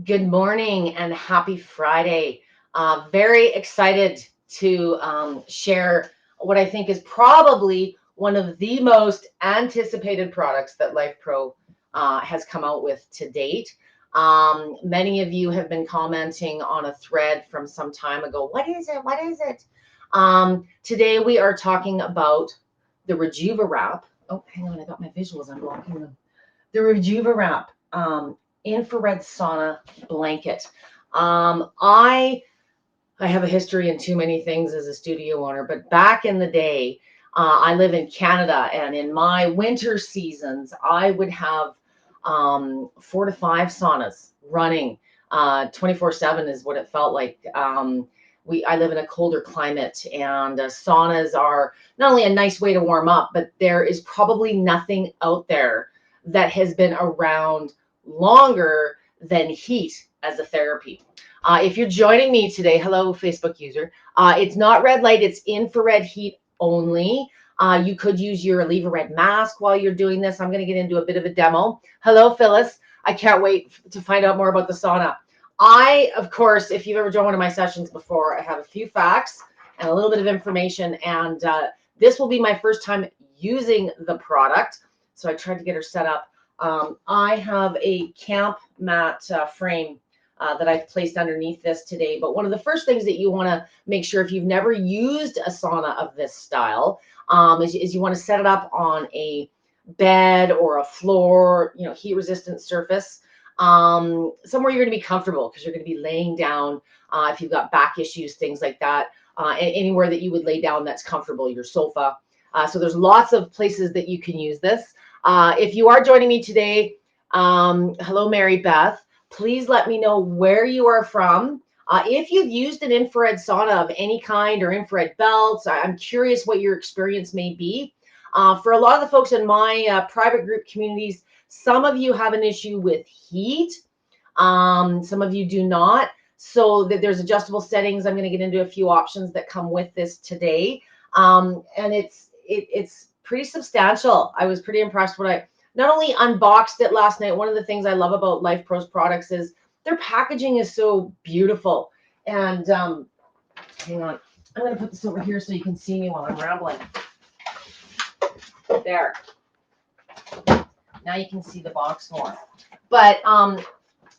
Good morning and happy Friday. Very excited to share what I think is probably one of the most anticipated products that LifePro has come out with to date. Many of you have been commenting on a thread from some time ago. What is it? What is it? Today we are talking about the RejuvaWrap. Oh, hang on, I got my visuals. I'm blocking them. The RejuvaWrap infrared sauna blanket. I have a history in too many things as a studio owner, but back in the day, I live in Canada, and in my winter seasons, I would have 4 to 5 saunas running. 24/7 is what it felt like. I live in a colder climate, and saunas are not only a nice way to warm up, but there is probably nothing out there that has been around longer than heat as a therapy. If you're joining me today, hello, Facebook user. It's not red light, it's infrared heat only. You could use your Leave a Red mask while you're doing this. I'm going to get into a bit of a demo. Hello, Phyllis. I can't wait to find out more about the sauna. Of course, if you've ever joined one of my sessions before, I have a few facts and a little bit of information. And this will be my first time using the product. So I tried to get her set up. I have a camp mat frame that I've placed underneath this today. But one of the first things that you want to make sure, if you've never used a sauna of this style, is you want to set it up on a bed or a floor, heat resistant surface, somewhere you're going to be comfortable, because you're going to be laying down. If you've got back issues, things like that, anywhere that you would lay down that's comfortable, your sofa. So there's lots of places that you can use this. If you are joining me today, hello, Mary Beth. Please let me know where you are from. If you've used an infrared sauna of any kind or infrared belts, I'm curious what your experience may be. For a lot of the folks in my private group communities, some of you have an issue with heat. Some of you do not. So there's adjustable settings. I'm going to get into a few options that come with this today. And it's pretty substantial. I was pretty impressed when I not only unboxed it last night. One of the things I love about LifePro's products is their packaging is so beautiful. And hang on, I'm going to put this over here so you can see me while I'm rambling. There. Now you can see the box more. But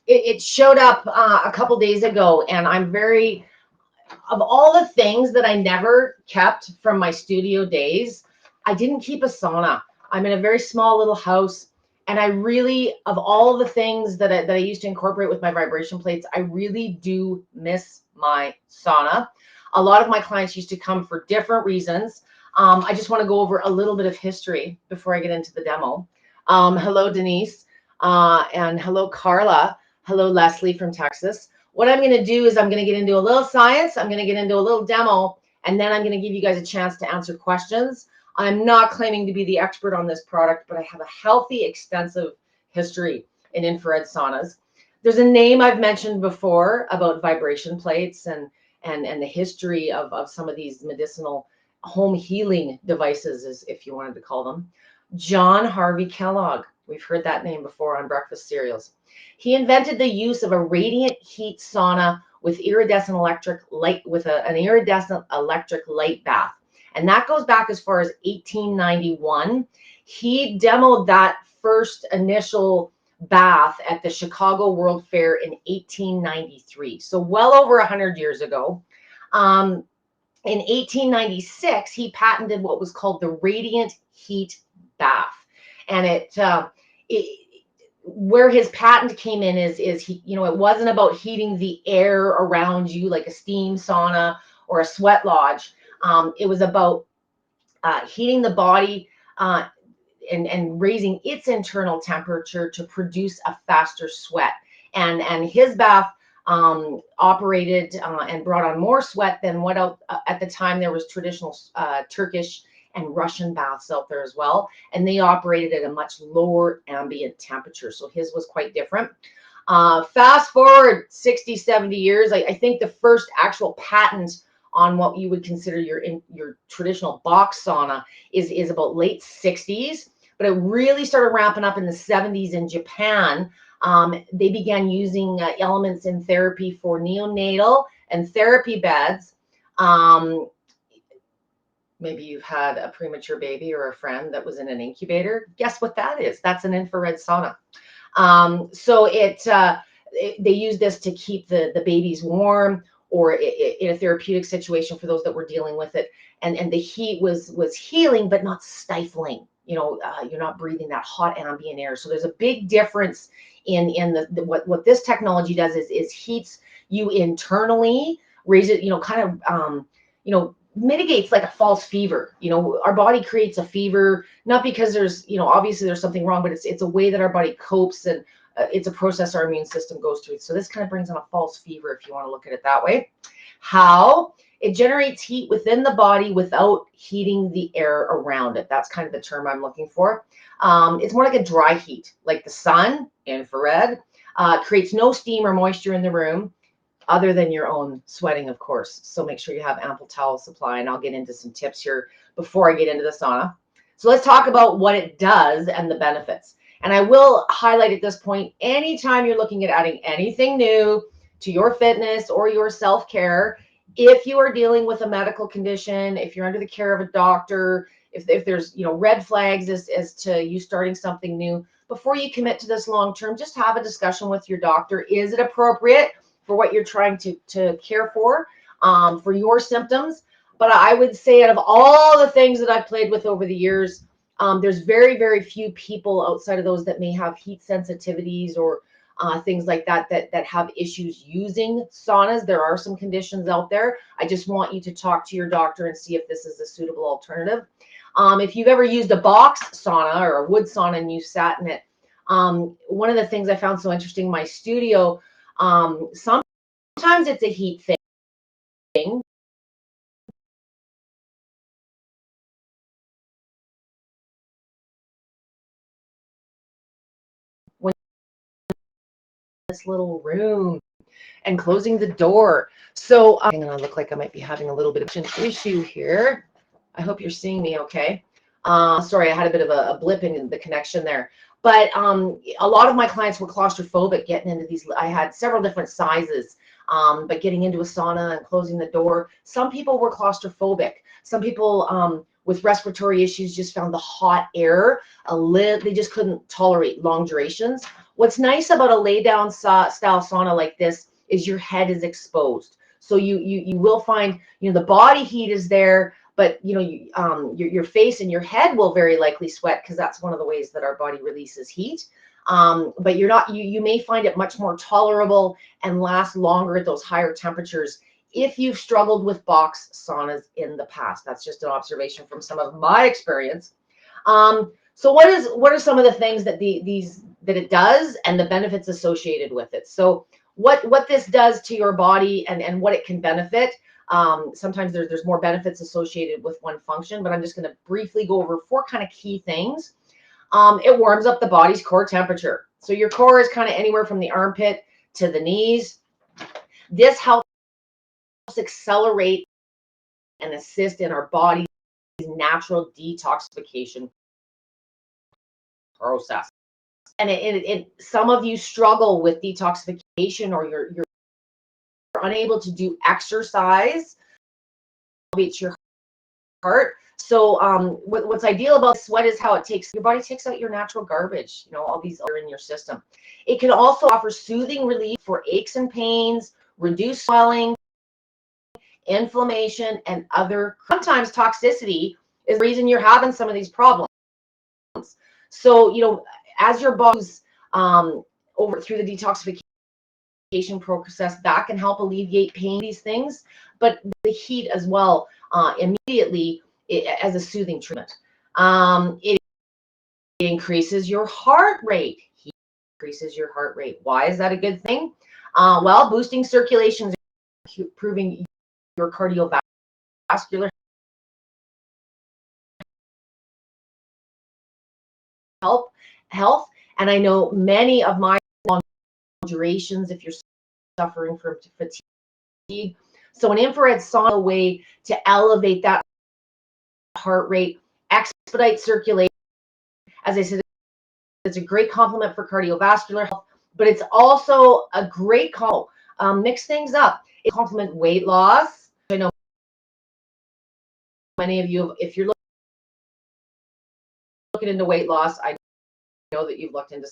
it showed up a couple days ago, and I'm of all the things that I never kept from my studio days, I didn't keep a sauna. I'm in a very small little house, and I really, of all the things that I used to incorporate with my vibration plates, I really do miss my sauna. A lot of my clients used to come for different reasons. I just want to go over a little bit of history before I get into the demo. Hello, Denise, and hello, Carla. Hello, Leslie from Texas. What I'm going to do is I'm going to get into a little science. I'm going to get into a little demo, and then I'm going to give you guys a chance to answer questions. I'm not claiming to be the expert on this product, but I have a healthy, extensive history in infrared saunas. There's a name I've mentioned before about vibration plates and the history of some of these medicinal home healing devices, if you wanted to call them. John Harvey Kellogg. We've heard that name before on breakfast cereals. He invented the use of a radiant heat sauna with iridescent electric light, an iridescent electric light bath. And that goes back as far as 1891. He demoed that first initial bath at the Chicago World Fair in 1893. So well over 100 years ago. In 1896, he patented what was called the radiant heat bath. And where his patent came in is he, it wasn't about heating the air around you like a steam sauna or a sweat lodge. It was about heating the body and raising its internal temperature to produce a faster sweat. And his bath operated and brought on more sweat than what at the time there was traditional Turkish and Russian baths out there as well. And they operated at a much lower ambient temperature. So his was quite different. Fast forward 60, 70 years, I think the first actual patent on what you would consider your traditional box sauna is about late 60s. But it really started ramping up in the 70s in Japan. They began using elements in therapy for neonatal and therapy beds. Maybe you've had a premature baby or a friend that was in an incubator. Guess what that is? That's an infrared sauna. So they use this to keep the babies warm, or in a therapeutic situation for those that were dealing with it. And the heat was healing, but not stifling. You're not breathing that hot ambient air. So there's a big difference in what this technology does is heats you internally, raise it, kind of, mitigates like a false fever. Our body creates a fever, not because there's, obviously there's something wrong, but it's a way that our body copes, and it's a process our immune system goes through. So this kind of brings on a false fever, if you want to look at it that way. How it generates heat within the body without heating the air around it. That's kind of the term I'm looking for. It's more like a dry heat, like the sun, infrared, creates no steam or moisture in the room, other than your own sweating, of course. So make sure you have ample towel supply, and I'll get into some tips here before I get into the sauna. So let's talk about what it does and the benefits. And I will highlight at this point, anytime you're looking at adding anything new to your fitness or your self-care, if you are dealing with a medical condition, if you're under the care of a doctor, if there's red flags as to you starting something new, before you commit to this long term, just have a discussion with your doctor. Is it appropriate for what you're trying to care for your symptoms? But I would say, out of all the things that I've played with over the years, there's very, very few people outside of those that may have heat sensitivities or things like that have issues using saunas. There are some conditions out there. I just want you to talk to your doctor and see if this is a suitable alternative. If you've ever used a box sauna or a wood sauna and you sat in it, one of the things I found so interesting in my studio, sometimes it's a heat thing. When this little room and closing the door. So I'm going to look like I might be having a little bit of an issue here. I hope you're seeing me okay. Sorry, I had a bit of a blip in the connection there. But a lot of my clients were claustrophobic getting into these. I had several different sizes, but getting into a sauna and closing the door. Some people were claustrophobic. Some people with respiratory issues just found the hot air they just couldn't tolerate long durations. What's nice about a lay down style sauna like this is your head is exposed. So you will find, the body heat is there, but your face and your head will very likely sweat, because that's one of the ways that our body releases heat. But you may find it much more tolerable and last longer at those higher temperatures if you've struggled with box saunas in the past. That's just an observation from some of my experience. So what are some of the things that that it does and the benefits associated with it? So what this does to your body and what it can benefit. Sometimes there's more benefits associated with one function, but I'm just going to briefly go over 4 kind of key things. It warms up the body's core temperature. So your core is kind of anywhere from the armpit to the knees. This helps accelerate and assist in our body's natural detoxification process. And some of you struggle with detoxification, or you're unable to do exercise, elevates your heart. So what's ideal about sweat is how your body takes out your natural garbage, all these are in your system. It can also offer soothing relief for aches and pains, reduce swelling, inflammation, and sometimes toxicity is the reason you're having some of these problems. So, as your body's over through the detoxification process, that can help alleviate pain, these things, but the heat as well, immediately as a soothing treatment. It increases your heart rate. Heat increases your heart rate. Why is that a good thing? Well, boosting circulation, improving your cardiovascular health. And I know many of my long durations, if you're suffering from fatigue. So an infrared sauna, a way to elevate that heart rate, expedite circulation. As I said, it's a great complement for cardiovascular health, but it's also a great combo. Mix things up. It complements weight loss. I know many of you, if you're looking into weight loss, I know that you've looked into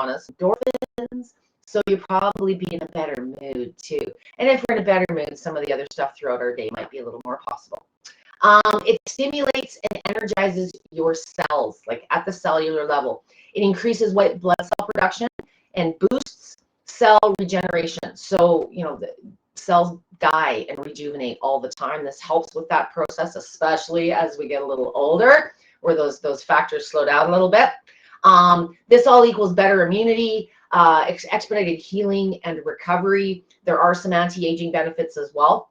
saunas, endorphins, so you'll probably be in a better mood too. And if we're in a better mood, some of the other stuff throughout our day might be a little more possible. It stimulates and energizes your cells, like at the cellular level. It increases white blood cell production and boosts cell regeneration. So, you know, the cells die and rejuvenate all the time. This helps with that process, especially as we get a little older, where those factors slow down a little bit. This all equals better immunity, expedited healing and recovery. There are some anti-aging benefits as well.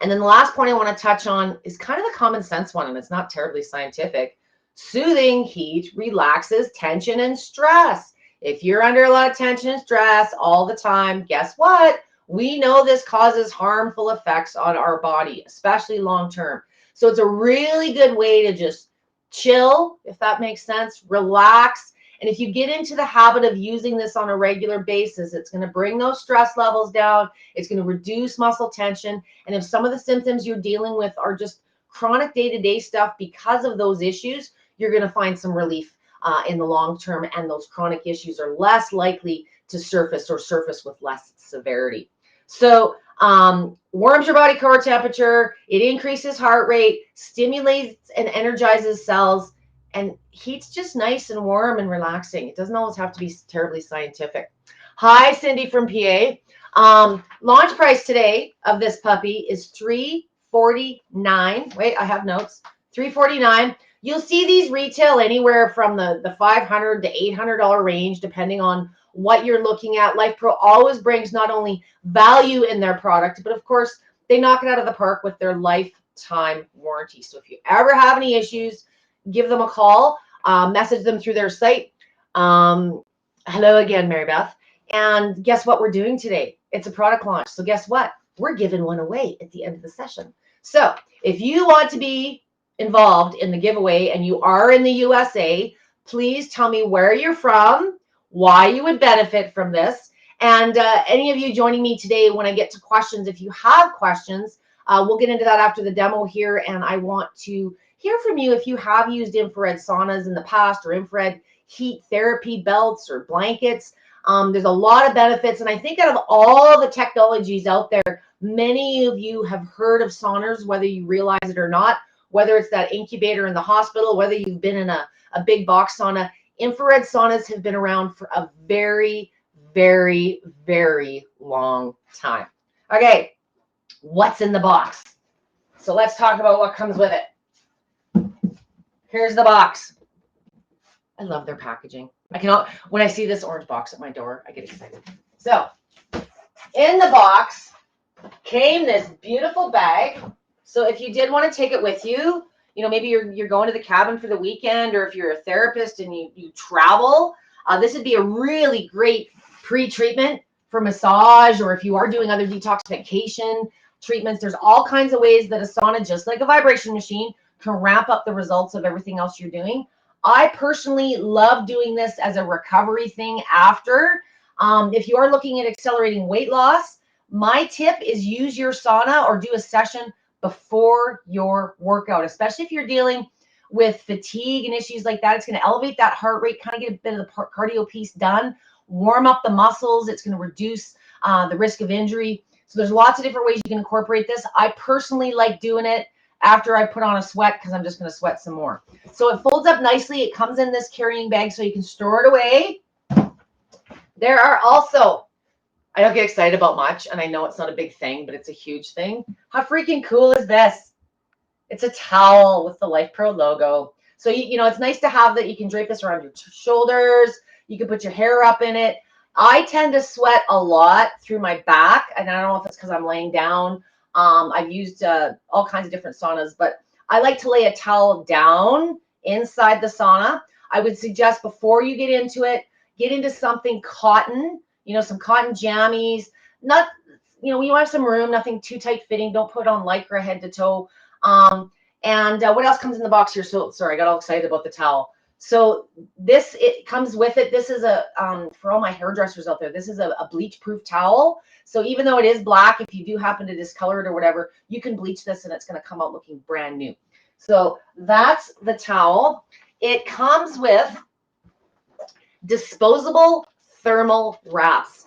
And then the last point I want to touch on is kind of the common sense one, and it's not terribly scientific. Soothing heat relaxes tension and stress. If you're under a lot of tension and stress all the time, guess what? We know this causes harmful effects on our body, especially long term. So it's a really good way to just chill, if that makes sense, relax. And if you get into the habit of using this on a regular basis, it's going to bring those stress levels down. It's going to reduce muscle tension. And if some of the symptoms you're dealing with are just chronic day-to-day stuff because of those issues, you're going to find some relief in the long term. And those chronic issues are less likely to surface or surface with less severity. So warms your body core temperature. It increases heart rate, stimulates and energizes cells. And heat's just nice and warm and relaxing. It doesn't always have to be terribly scientific. Hi, Cindy from PA. Launch price today of this puppy is $349. Wait, I have notes. $349. You'll see these retail anywhere from the $500 to $800 range, depending on what you're looking at. Lifepro always brings not only value in their product, but of course, they knock it out of the park with their lifetime warranty. So if you ever have any issues, give them a call, message them through their site. Hello again, Mary Beth. And guess what we're doing today? It's a product launch. So guess what? We're giving one away at the end of the session. So if you want to be involved in the giveaway and you are in the USA, please tell me where you're from, why you would benefit from this. And any of you joining me today, when I get to questions, if you have questions, we'll get into that after the demo here. And I want to hear from you if you have used infrared saunas in the past or infrared heat therapy belts or blankets. There's a lot of benefits. And I think out of all the technologies out there, many of you have heard of saunas, whether you realize it or not, whether it's that incubator in the hospital, whether you've been in a big box sauna. Infrared saunas have been around for a very, very, very long time. Okay, what's in the box? So let's talk about what comes with it. Here's the box. I love their packaging. When I see this orange box at my door, I get excited. So in the box came this beautiful bag. So if you did want to take it with you, you know, maybe you're going to the cabin for the weekend, or if you're a therapist and you travel, this would be a really great pre-treatment for massage, or if you are doing other detoxification treatments. There's all kinds of ways that a sauna, just like a vibration machine, can ramp up the results of everything else you're doing. I personally love doing this as a recovery thing after. If you are looking at accelerating weight loss, my tip is use your sauna or do a session before your workout, especially if you're dealing with fatigue and issues like that. It's going to elevate that heart rate, kind of get a bit of the cardio piece done, warm up the muscles. It's going to reduce the risk of injury. So there's lots of different ways you can incorporate this. I personally like doing it after I put on a sweat, because I'm just going to sweat some more. So it folds up nicely. It comes in this carrying bag so you can store it away. There are also, I don't get excited about much, and I know it's not a big thing, but it's a huge thing. How freaking cool is this? It's a towel with the Lifepro logo. So, you know, it's nice to have that. You can drape this around your shoulders. You can put your hair up in it. I tend to sweat a lot through my back, and I don't know if it's because I'm laying down. I've used all kinds of different saunas, but I like to lay a towel down inside the sauna. I would suggest before you get into it, get into something cotton, you know, some cotton jammies. Not, you know, you want some room, nothing too tight fitting. Don't put on Lycra head to toe. And what else comes in the box here? So sorry, I got all excited about the towel. So this, it comes with it. This is a, for all my hairdressers out there, this is a bleach proof towel. So even though it is black, if you do happen to discolor it or whatever, you can bleach this and it's going to come out looking brand new. So that's the towel. It comes with disposable thermal wraps.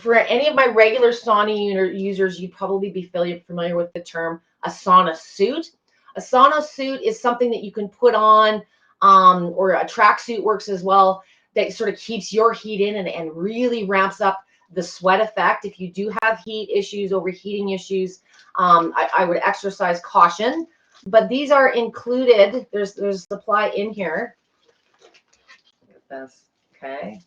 For any of my regular sauna users, you'd probably be familiar with the term a sauna suit. A sauna suit is something that you can put on, or a tracksuit works as well, that sort of keeps your heat in and really ramps up the sweat effect. If you do have heat issues, overheating issues, I would exercise caution. But these are included. There's supply in here. Look at this. Okay.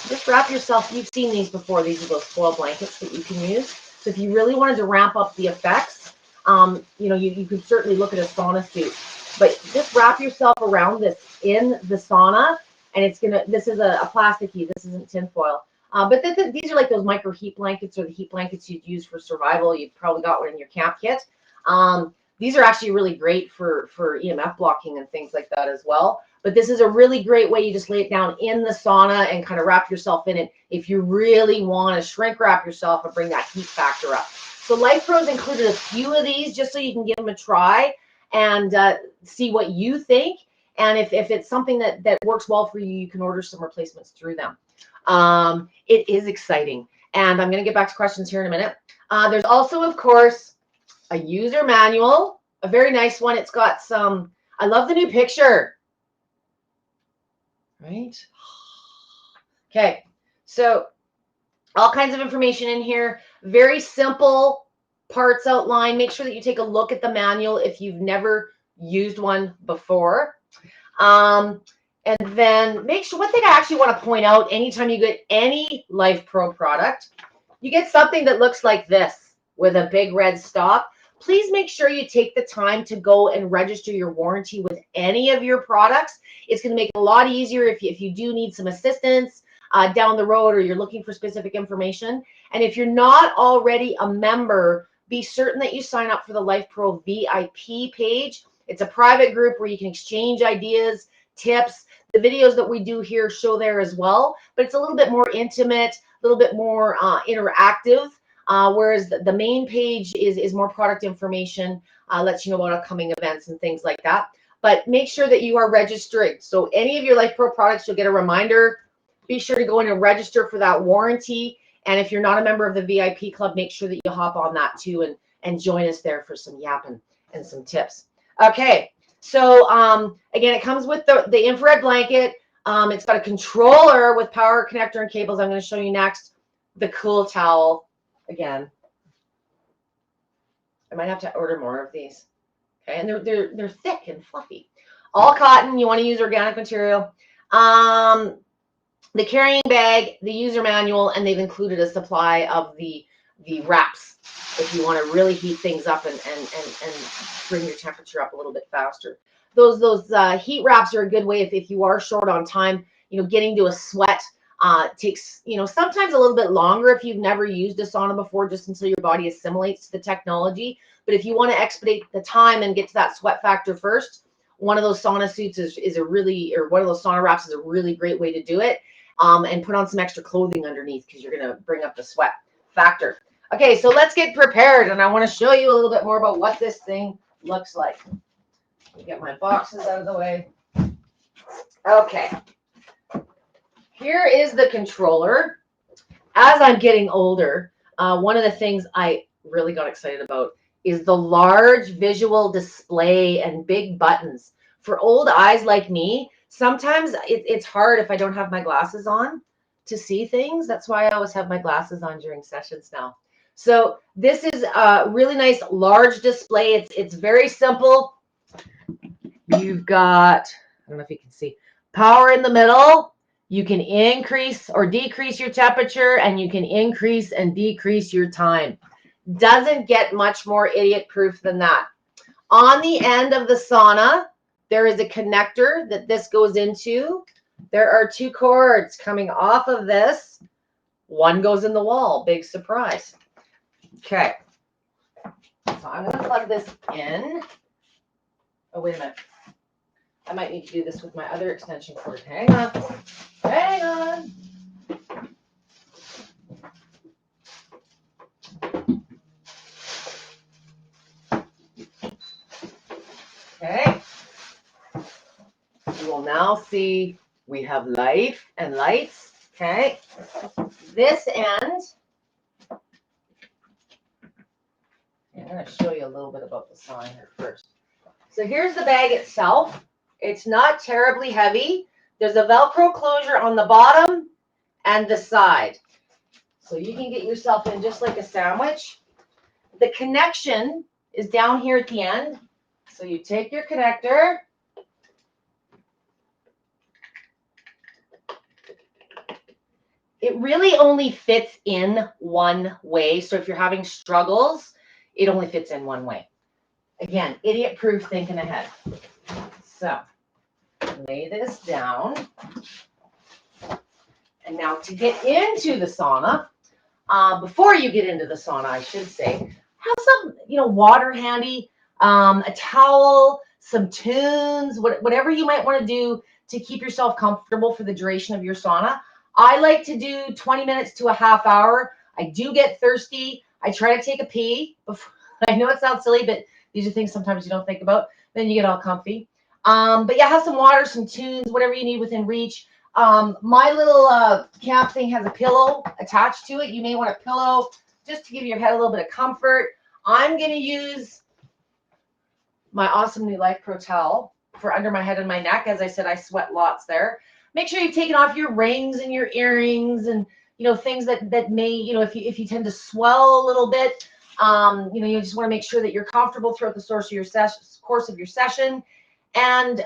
Just wrap yourself. You've seen these before. These are those foil blankets that you can use. So if you really wanted to ramp up the effects, you know, you could certainly look at a sauna suit. But just wrap yourself around this in the sauna, and it's gonna. This is a plasticky. This isn't tinfoil. But these are like those micro heat blankets, or the heat blankets you'd use for survival. You've probably got one in your camp kit. These are actually really great for EMF blocking and things like that as well. But this is a really great way. You just lay it down in the sauna and kind of wrap yourself in it if you really want to shrink wrap yourself and bring that heat factor up. So Lifepro's included a few of these just so you can give them a try and see what you think. And if it's something that works well for you, you can order some replacements through them. It is exciting. And I'm going to get back to questions here in a minute. There's also, of course, a user manual, a very nice one. It's got some, I love the new picture. Right? Okay, so all kinds of information in here. Very simple parts outline. Make sure that you take a look at the manual if you've never used one before. And then make sure, one thing I actually want to point out, anytime you get any Lifepro product, you get something that looks like this with a big red stop. Please make sure you take the time to go and register your warranty with any of your products. It's going to make it a lot easier if you do need some assistance down the road, or you're looking for specific information. And if you're not already a member, be certain that you sign up for the Lifepro VIP page. It's a private group where you can exchange ideas, tips. The videos that we do here show there as well, but it's a little bit more intimate, a little bit more interactive. Whereas the main page is more product information, lets you know about upcoming events and things like that. But make sure that you are registered. So any of your Lifepro products, you'll get a reminder. Be sure to go in and register for that warranty. And if you're not a member of the VIP club, make sure that you hop on that too and join us there for some yapping and some tips. Okay, so again, it comes with the infrared blanket. It's got a controller with power connector and cables. I'm going to show you next. The cool towel. Again, I might have to order more of these. Okay, and they're thick and fluffy. All cotton. You want to use organic material. The carrying bag, the user manual, and they've included a supply of the wraps if you want to really heat things up and bring your temperature up a little bit faster. Those heat wraps are a good way if you are short on time. You know, getting to a sweat takes, you know, sometimes a little bit longer if you've never used a sauna before, just until your body assimilates to the technology. But if you want to expedite the time and get to that sweat factor first, one of those sauna suits is a really, or one of those sauna wraps is a really great way to do it. And put on some extra clothing underneath because you're going to bring up the sweat factor. Okay, so let's get prepared, and I want to show you a little bit more about what this thing looks like. Let me get my boxes out of the way. Okay. Here is the controller. As I'm getting older, one of the things I really got excited about is the large visual display and big buttons. For old eyes like me, sometimes it's hard if I don't have my glasses on to see things. That's why I always have my glasses on during sessions now. So this is a really nice large display. It's very simple. You've got, I don't know if you can see, power in the middle. You can increase or decrease your temperature, and you can increase and decrease your time. Doesn't get much more idiot-proof than that. On the end of the sauna, there is a connector that this goes into. There are two cords coming off of this. One goes in the wall. Big surprise. Okay. So I'm going to plug this in. Oh, wait a minute. I might need to do this with my other extension cord. Hang on. Hang on. Okay. You will now see we have life and lights. Okay. This end, I'm going to show you a little bit about the sign here first. So here's the bag itself. It's not terribly heavy. There's a Velcro closure on the bottom and the side. So you can get yourself in just like a sandwich. The connection is down here at the end. So you take your connector. It really only fits in one way. So if you're having struggles, it only fits in one way. Again, idiot-proof thinking ahead. So lay this down. And now to get into the sauna, before you get into the sauna, I should say, have some, water handy, a towel, some tunes, whatever you might want to do to keep yourself comfortable for the duration of your sauna. I like to do 20 minutes to a half hour. I do get thirsty. I try to take a pee. I know it sounds silly, but these are things sometimes you don't think about. Then you get all comfy. But yeah, have some water, some tunes, whatever you need within reach. My little camp thing has a pillow attached to it. You may want a pillow just to give your head a little bit of comfort. I'm going to use my awesome new Lifepro towel for under my head and my neck. As I said, I sweat lots there. Make sure you've taken off your rings and your earrings and, things that may, if you tend to swell a little bit, you just want to make sure that you're comfortable throughout the course of your session. And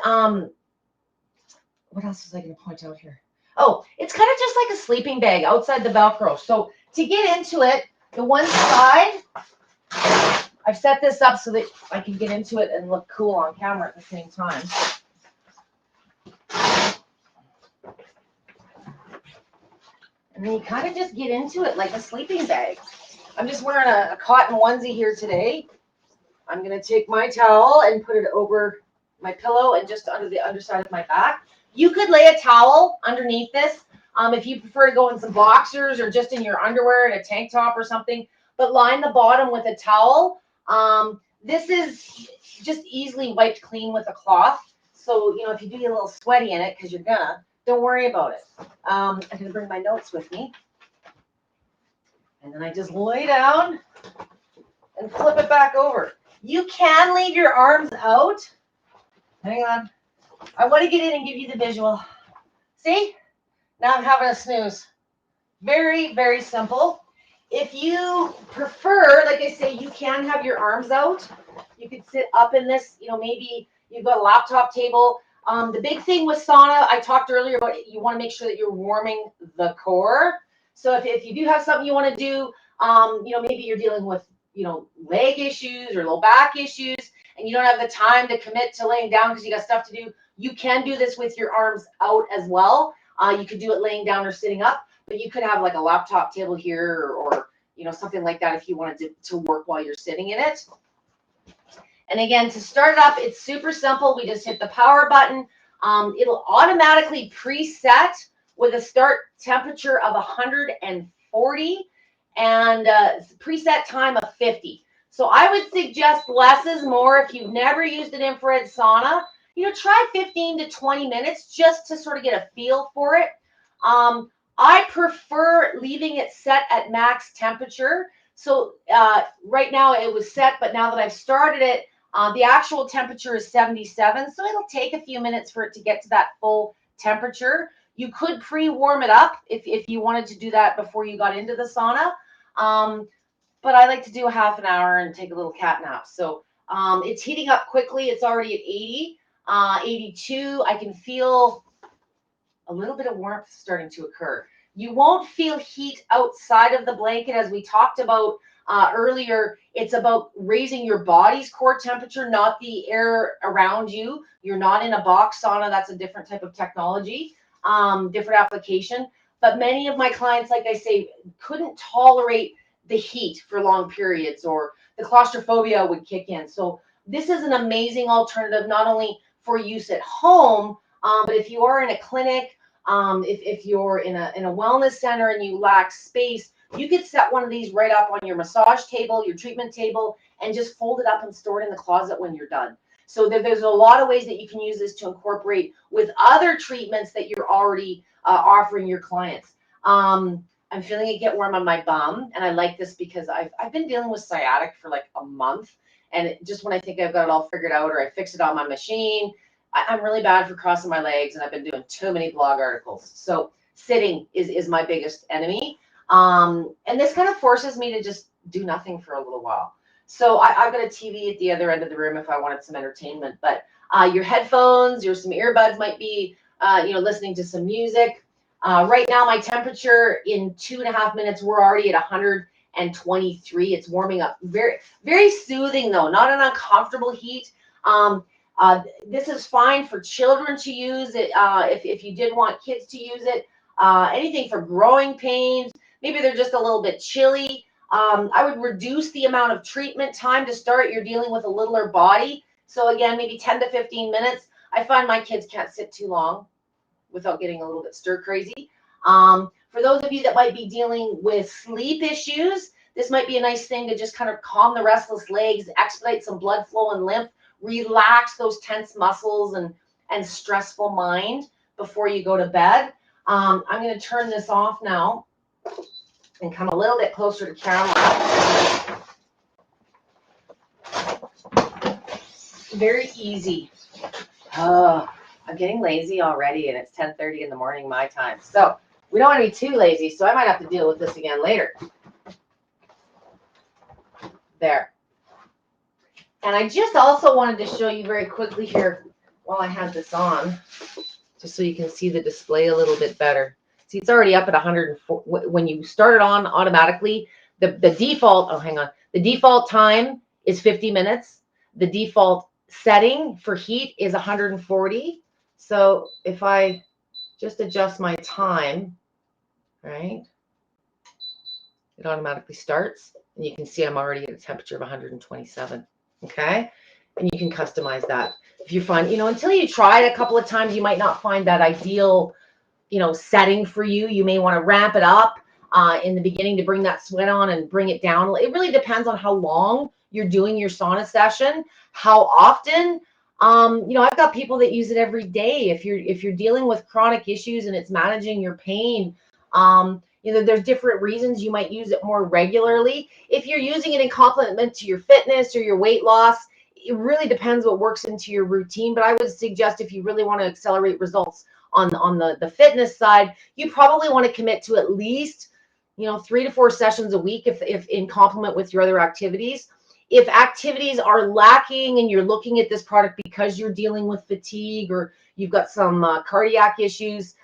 what else was I going to point out here? Oh, it's kind of just like a sleeping bag outside the Velcro. So to get into it, the one side, I've set this up so that I can get into it and look cool on camera at the same time. And then you kind of just get into it like a sleeping bag. I'm just wearing a cotton onesie here today. I'm going to take my towel and put it over my pillow and just under the underside of my back. You could lay a towel underneath this if you prefer to go in some boxers or just in your underwear and a tank top or something, but line the bottom with a towel. This is just easily wiped clean with a cloth. So, if you do get a little sweaty in it, because you're gonna, don't worry about it. I'm going to bring my notes with me. And then I just lay down and flip it back over. You can leave your arms out. Hang on. I want to get in and give you the visual. See? Now I'm having a snooze. Very, very simple. If you prefer, like I say, you can have your arms out. You could sit up in this, maybe you've got a laptop table. The big thing with sauna, I talked earlier about, you want to make sure that you're warming the core. So if you do have something you want to do, maybe you're dealing with, leg issues or low back issues, and you don't have the time to commit to laying down because you got stuff to do, you can do this with your arms out as well. You could do it laying down or sitting up, but you could have like a laptop table here or something like that if you wanted to work while you're sitting in it. And again, to start it up, it's super simple. We just hit the power button. It'll automatically preset with a start temperature of 140 and preset time of 50. So I would suggest less is more. If you've never used an infrared sauna, try 15 to 20 minutes just to sort of get a feel for it. I prefer leaving it set at max temperature. So right now it was set, but now that I've started it, the actual temperature is 77. So it'll take a few minutes for it to get to that full temperature. You could pre-warm it up if you wanted to do that before you got into the sauna. But I like to do a half an hour and take a little cat nap. So it's heating up quickly. It's already at 80, 82. I can feel a little bit of warmth starting to occur. You won't feel heat outside of the blanket, as we talked about earlier. It's about raising your body's core temperature, not the air around you. You're not in a box sauna. That's a different type of technology, different application. But many of my clients, like I say, couldn't tolerate the heat for long periods, or the claustrophobia would kick in. So this is an amazing alternative, not only for use at home. But if you are in a clinic, if you're in a wellness center and you lack space, you could set one of these right up on your massage table, your treatment table, and just fold it up and store it in the closet when you're done. So there's a lot of ways that you can use this to incorporate with other treatments that you're already offering your clients. I'm feeling it get warm on my bum, and I like this because I've been dealing with sciatic for like a month, and just when I think I've got it all figured out or I fix it on my machine, I'm really bad for crossing my legs, and I've been doing too many blog articles. So sitting is my biggest enemy, and this kind of forces me to just do nothing for a little while. So I've got a TV at the other end of the room if I wanted some entertainment, but your headphones, some earbuds might be, listening to some music. Right now, my temperature in 2.5 minutes, we're already at 123. It's warming up. Very, very soothing, though, not an uncomfortable heat. This is fine for children to use it. If you did want kids to use it, anything for growing pains, maybe they're just a little bit chilly. I would reduce the amount of treatment time to start. You're dealing with a littler body. So again, maybe 10 to 15 minutes. I find my kids can't sit too long without getting a little bit stir crazy. For those of you that might be dealing with sleep issues, this might be a nice thing to just kind of calm the restless legs, expedite some blood flow and lymph, relax those tense muscles and stressful mind before you go to bed. I'm going to turn this off now and come a little bit closer to camera. Very easy. I'm getting lazy already, and it's 10:30 in the morning my time. So we don't want to be too lazy, so I might have to deal with this again later. There. And I just also wanted to show you very quickly here while I had this on, just so you can see the display a little bit better. See, it's already up at 104. When you start it on automatically, the default, the default time is 50 minutes. The default setting for heat is 140. So if I just adjust my time, right, it automatically starts. And you can see I'm already at a temperature of 127. Okay. And you can customize that. If you find, until you try it a couple of times, you might not find that ideal, setting for you. You may want to ramp it up in the beginning to bring that sweat on and bring it down. It really depends on how long you're doing your sauna session, how often. I've got people that use it every day. If you're dealing with chronic issues and it's managing your pain, there's different reasons you might use it more regularly. If you're using it in complement to your fitness or your weight loss, it really depends what works into your routine. But I would suggest if you really want to accelerate results on the fitness side, you probably want to commit to at least 3 to 4 sessions a week if in complement with your other activities. If activities are lacking and you're looking at this product because you're dealing with fatigue or you've got some cardiac issues,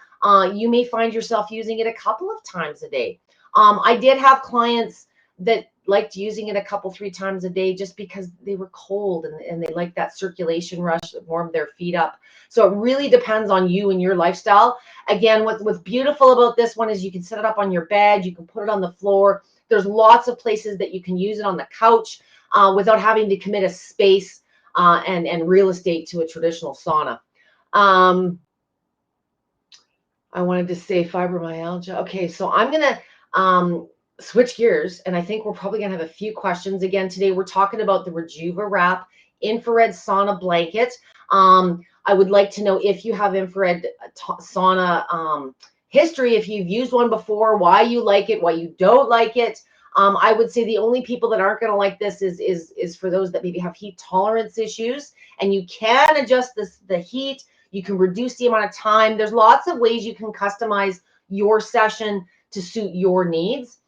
you may find yourself using it a couple of times a day. I did have clients that liked using it 2-3 times a day just because they were cold and they liked that circulation rush that warmed their feet up. So it really depends on you and your lifestyle. Again, what's beautiful about this one is you can set it up on your bed, you can put it on the floor. There's lots of places that you can use it on the couch without having to commit a space and real estate to a traditional sauna. I wanted to say fibromyalgia. Okay, so I'm going to switch gears, and I think we're probably going to have a few questions again today. We're talking about the RejuvaWrap infrared sauna blanket. I would like to know if you have infrared sauna history, if you've used one before, why you like it, why you don't like it. I would say the only people that aren't going to like this is for those that maybe have heat tolerance issues, and you can adjust the heat. You can reduce the amount of time. There's lots of ways you can customize your session to suit your needs.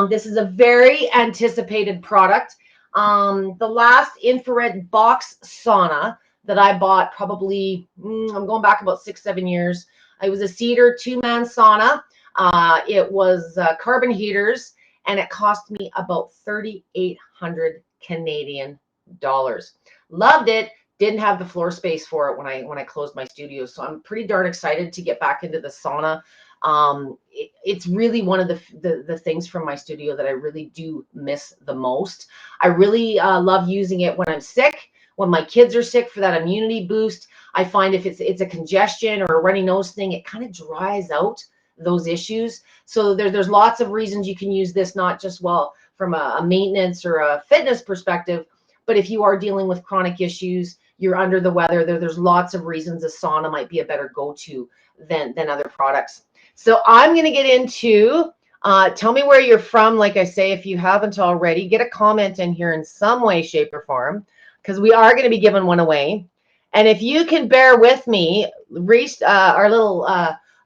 This is a very anticipated product. The last infrared box sauna that I bought probably, I'm going back about 6-7 years. It was a cedar 2-man sauna. It was carbon heaters, and it cost me about 3,800 Canadian dollars. Loved it. Didn't have the floor space for it when I closed my studio. So I'm pretty darn excited to get back into the sauna. It's really one of the things from my studio that I really do miss the most. I really love using it when I'm sick, When my kids are sick, for that immunity boost, I find if it's a congestion or a runny nose thing, it kind of dries out those issues. So there's lots of reasons you can use this, not just from a maintenance or a fitness perspective, but if you are dealing with chronic issues, you're under the weather, there's lots of reasons a sauna might be a better go-to than other products. So I'm going to get into, tell me where you're from. Like I say, if you haven't already, get a comment in here in some way, shape, or form, because we are going to be giving one away. And if you can bear with me, our little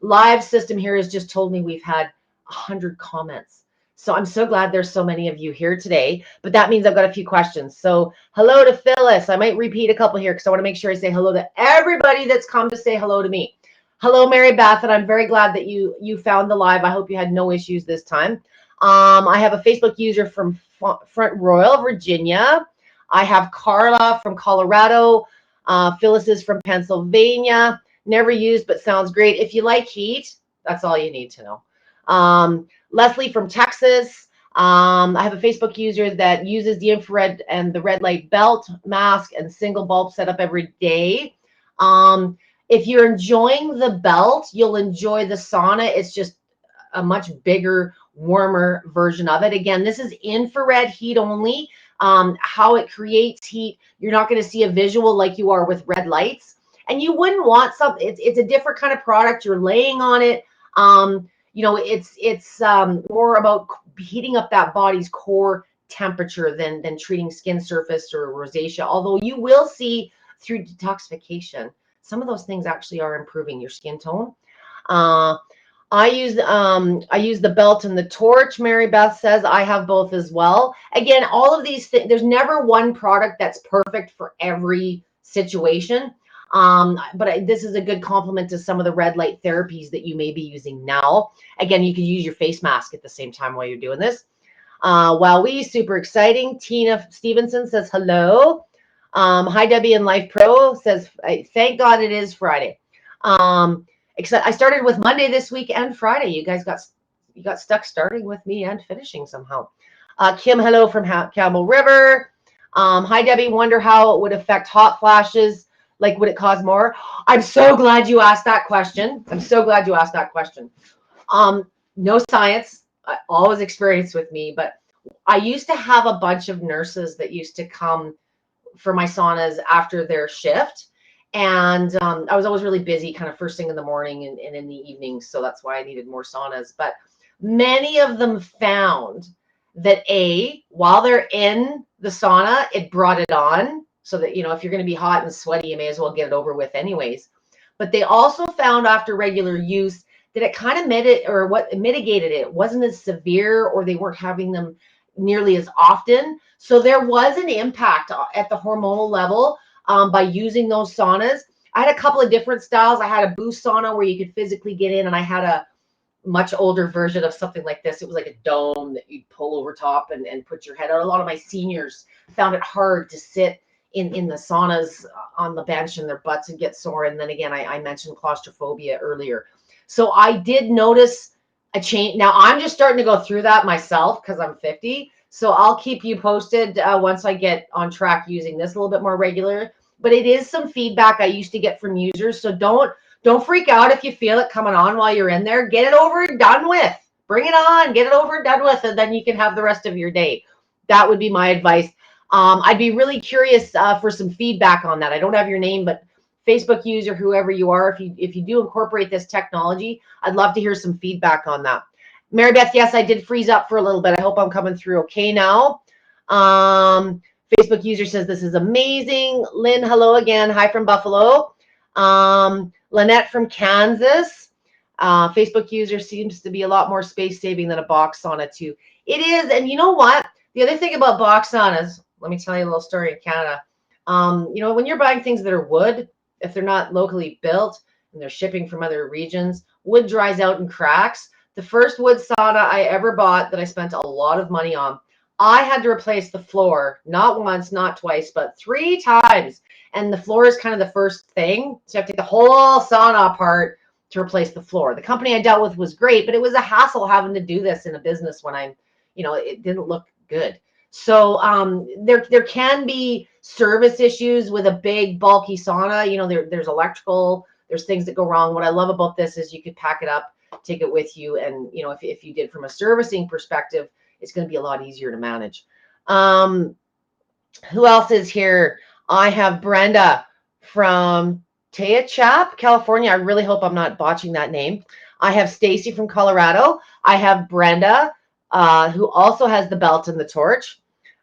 live system here has just told me we've had 100 comments. So I'm so glad there's so many of you here today, but that means I've got a few questions. So hello to Phyllis. I might repeat a couple here because I want to make sure I say hello to everybody that's come to say hello to me. Hello, Mary Beth, and I'm very glad that you found the live. I hope you had no issues this time. I have a Facebook user from Front Royal, Virginia. I have Carla from Colorado. Phyllis is from Pennsylvania. Never used, but sounds great. If you like heat, that's all you need to know. Leslie from Texas. I have a Facebook user that uses the infrared and the red light belt, mask, and single bulb setup every day. If you're enjoying the belt, you'll enjoy the sauna. It's just a much bigger, warmer version of it. Again, this is infrared heat only. How it creates heat, you're not going to see a visual like you are with red lights. And you wouldn't want something, it's a different kind of product. You're laying on it. It's more about heating up that body's core temperature than treating skin surface or rosacea. Although you will see through detoxification, some of those things actually are improving your skin tone. I use the belt and the torch. Mary Beth says I have both as well. Again, all of these things, there's never one product that's perfect for every situation. But this is a good complement to some of the red light therapies that you may be using now. Again, you could use your face mask at the same time while you're doing this. Wowee, super exciting. Tina Stevenson says hello. Hi, Debby and Lifepro says, thank God it is Friday. Except I started with Monday this week and Friday. You guys got stuck starting with me and finishing somehow. Kim, hello from Camel River. Hi, Debby. Wonder how it would affect hot flashes. Like, would it cause more? I'm so glad you asked that question. No science, always experience with me, but I used to have a bunch of nurses that used to come for my saunas after their shift. And I was always really busy kind of first thing in the morning and in the evenings. So that's why I needed more saunas. But many of them found that while they're in the sauna, it brought it on. So that, if you're going to be hot and sweaty, you may as well get it over with anyways. But they also found after regular use that it kind of mitigated it. It wasn't as severe, or they weren't having them nearly as often. So there was an impact at the hormonal level by using those saunas. I had a couple of different styles. I had a boost sauna where you could physically get in, and I had a much older version of something like this. It was like a dome that you'd pull over top and put your head out. A lot of my seniors found it hard to sit in the saunas on the bench and their butts would get sore. And then again, I mentioned claustrophobia earlier. So I did notice a change. Now I'm just starting to go through that myself because I'm 50. So I'll keep you posted once I get on track using this a little bit more regular. But it is some feedback I used to get from users. So don't freak out if you feel it coming on while you're in there. Get it over and done with. Bring it on. Get it over and done with, and then you can have the rest of your day. That would be my advice. I'd be really curious for some feedback on that. I don't have your name, but Facebook user, whoever you are, if you do incorporate this technology, I'd love to hear some feedback on that. Mary Beth, yes, I did freeze up for a little bit. I hope I'm coming through okay now. Facebook user says this is amazing. Lynn, hello again. Hi from Buffalo. Lynette from Kansas. Facebook user seems to be a lot more space saving than a box sauna too. It is, and you know what? The other thing about box saunas, let me tell you a little story in Canada. When you're buying things that are wood, if they're not locally built and they're shipping from other regions, wood dries out and cracks. The first wood sauna I ever bought that I spent a lot of money on, I had to replace the floor, not once, not twice, but 3 times. And the floor is kind of the first thing. So I have to take the whole sauna apart to replace the floor. The company I dealt with was great, but it was a hassle having to do this in a business when it didn't look good. So there can be service issues with a big bulky sauna, there's electrical, there's things that go wrong. What I love about this is you could pack it up, take it with you. And, if you did from a servicing perspective, it's going to be a lot easier to manage. Who else is here? I have Brenda from Teachap, California. I really hope I'm not botching that name. I have Stacy from Colorado. I have Brenda, who also has the belt and the torch.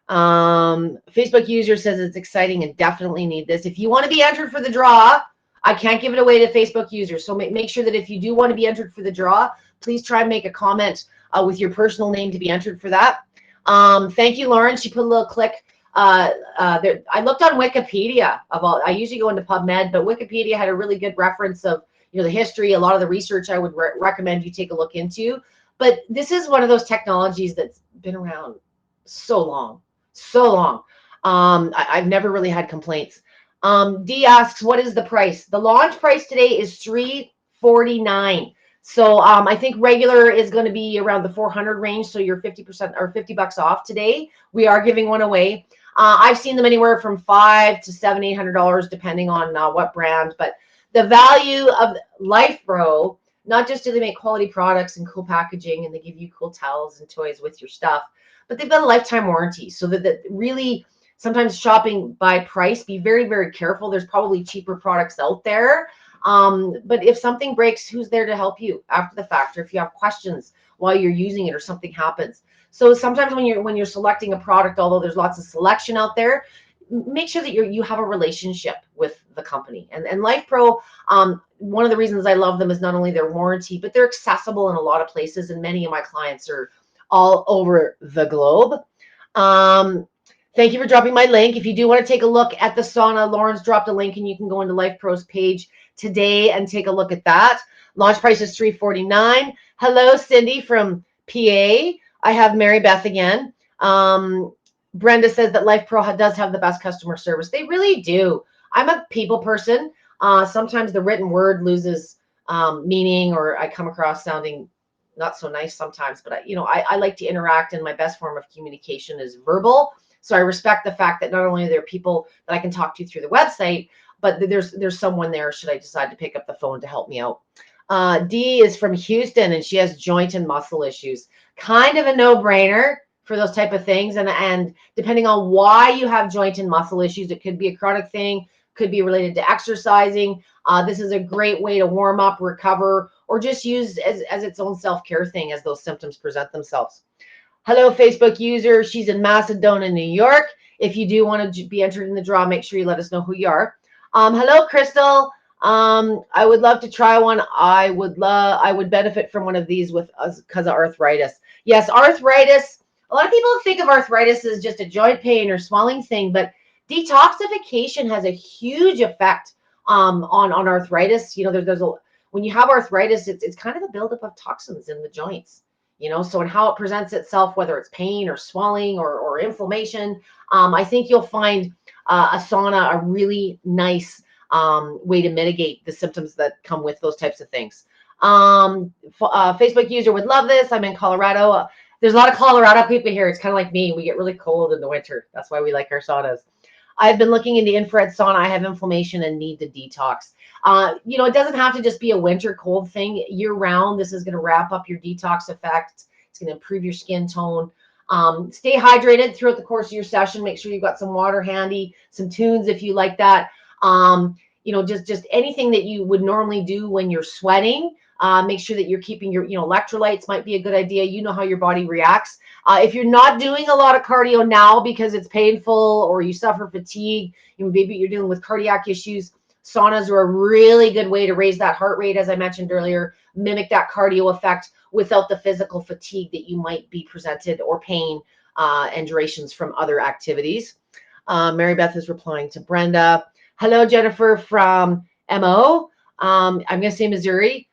Facebook user says it's exciting and definitely need this. If you want to be entered for the draw, I can't give it away to Facebook users. So make sure that if you do want to be entered for the draw, please try and make a comment with your personal name to be entered for that. Thank you, Lauren. She put a little click. I looked on Wikipedia I usually go into PubMed, but Wikipedia had a really good reference of, the history, a lot of the research I would recommend you take a look into. But this is one of those technologies that's been around so long. I've never really had complaints. D asks, what is the price? The launch price today is $349. So I think regular is going to be around the 400 range. So you're 50% or $50 off today. We are giving one away. I've seen them anywhere from $500 to $700, $800, depending on what brand. But the value of Lifepro, not just do they make quality products and cool packaging and they give you cool towels and toys with your stuff, but they've got a lifetime warranty. So that really, sometimes shopping by price, be very, very careful. There's probably cheaper products out there. But if something breaks, who's there to help you after the fact, or if you have questions while you're using it or something happens? So sometimes when you're selecting a product, although there's lots of selection out there, make sure that you have a relationship with the company. And Lifepro, one of the reasons I love them is not only their warranty, but they're accessible in a lot of places, and many of my clients are all over the globe. Thank you for dropping my link. If you do want to take a look at the sauna, Lauren's dropped a link and you can go into Lifepro's page today and take a look at that. Launch price is $349. Hello, Cindy from PA. I have Mary Beth again. Brenda says that Lifepro does have the best customer service. They really do. I'm a people person. Sometimes the written word loses meaning, or I come across sounding not so nice sometimes, but I like to interact, and my best form of communication is verbal. So I respect the fact that not only are there people that I can talk to through the website, but there's someone there should I decide to pick up the phone to help me out. Dee is from Houston, and she has joint and muscle issues. Kind of a no-brainer for those type of things. And depending on why you have joint and muscle issues, it could be a chronic thing, could be related to exercising. This is a great way to warm up, recover, or just use as its own self-care thing as those symptoms present themselves. Hello, Facebook user. She's in Macedonia, New York. If you do want to be entered in the draw, make sure you let us know who you are. Hello, Crystal. I would love to try one. I would benefit from one of these because of arthritis. Yes, arthritis. A lot of people think of arthritis as just a joint pain or swelling thing, but detoxification has a huge effect on arthritis. When you have arthritis, it's kind of a buildup of toxins in the joints. So and how it presents itself, whether it's pain or swelling or inflammation. I think you'll find a sauna a really nice way to mitigate the symptoms that come with those types of things. Facebook user would love this. I'm in Colorado. There's a lot of Colorado people here. It's kind of like me. We get really cold in the winter. That's why we like our saunas. I've been looking into infrared sauna. I have inflammation and need to detox. It doesn't have to just be a winter cold thing. Year round, this is going to wrap up your detox effect. It's going to improve your skin tone. Stay hydrated throughout the course of your session. Make sure you've got some water handy, some tunes if you like that. Just anything that you would normally do when you're sweating. Make sure that you're keeping your, electrolytes might be a good idea. You know how your body reacts. If you're not doing a lot of cardio now because it's painful or you suffer fatigue, maybe you're dealing with cardiac issues, saunas are a really good way to raise that heart rate, as I mentioned earlier, mimic that cardio effect without the physical fatigue that you might be presented, or pain and durations from other activities. Mary Beth is replying to Brenda. Hello, Jennifer from MO. I'm going to say Missouri.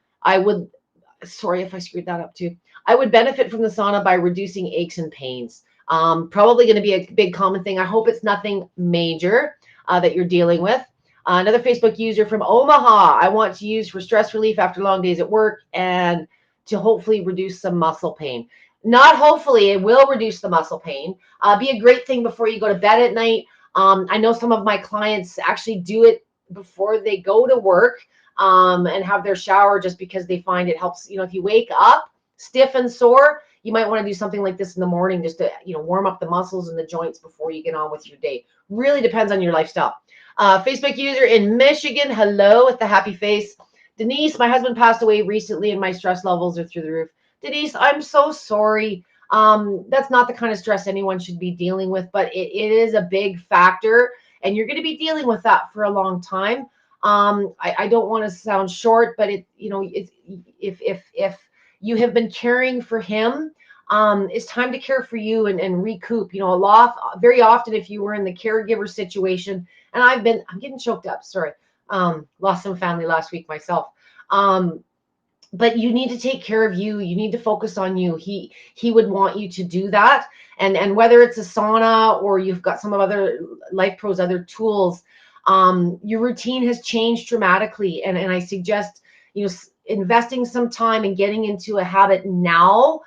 Sorry if I screwed that up too. I would benefit from the sauna by reducing aches and pains. Probably going to be a big common thing. I hope it's nothing major that you're dealing with. Another Facebook user from Omaha. I want to use for stress relief after long days at work and to hopefully reduce some muscle pain. Not hopefully, it will reduce the muscle pain. Be a great thing before you go to bed at night. I know some of my clients actually do it before they go to work, and have their shower, just because they find it helps. If you wake up stiff and sore, you might want to do something like this in the morning, just to, warm up the muscles and the joints before you get on with your day. Really depends on your lifestyle. Facebook user in Michigan, hello with the happy face. Denise, my husband passed away recently and my stress levels are through the roof. Denise, I'm so sorry. That's not the kind of stress anyone should be dealing with, but it is a big factor, and you're going to be dealing with that for a long time. I don't want to sound short, but if you have been caring for him, it's time to care for you and recoup. Very often, if you were in the caregiver situation, and I'm getting choked up. Sorry. Lost some family last week myself. But you need to take care of you. You need to focus on you. He would want you to do that. And whether it's a sauna or you've got some of other LifePro's other tools, your routine has changed dramatically. And I suggest, investing some time and getting into a habit now.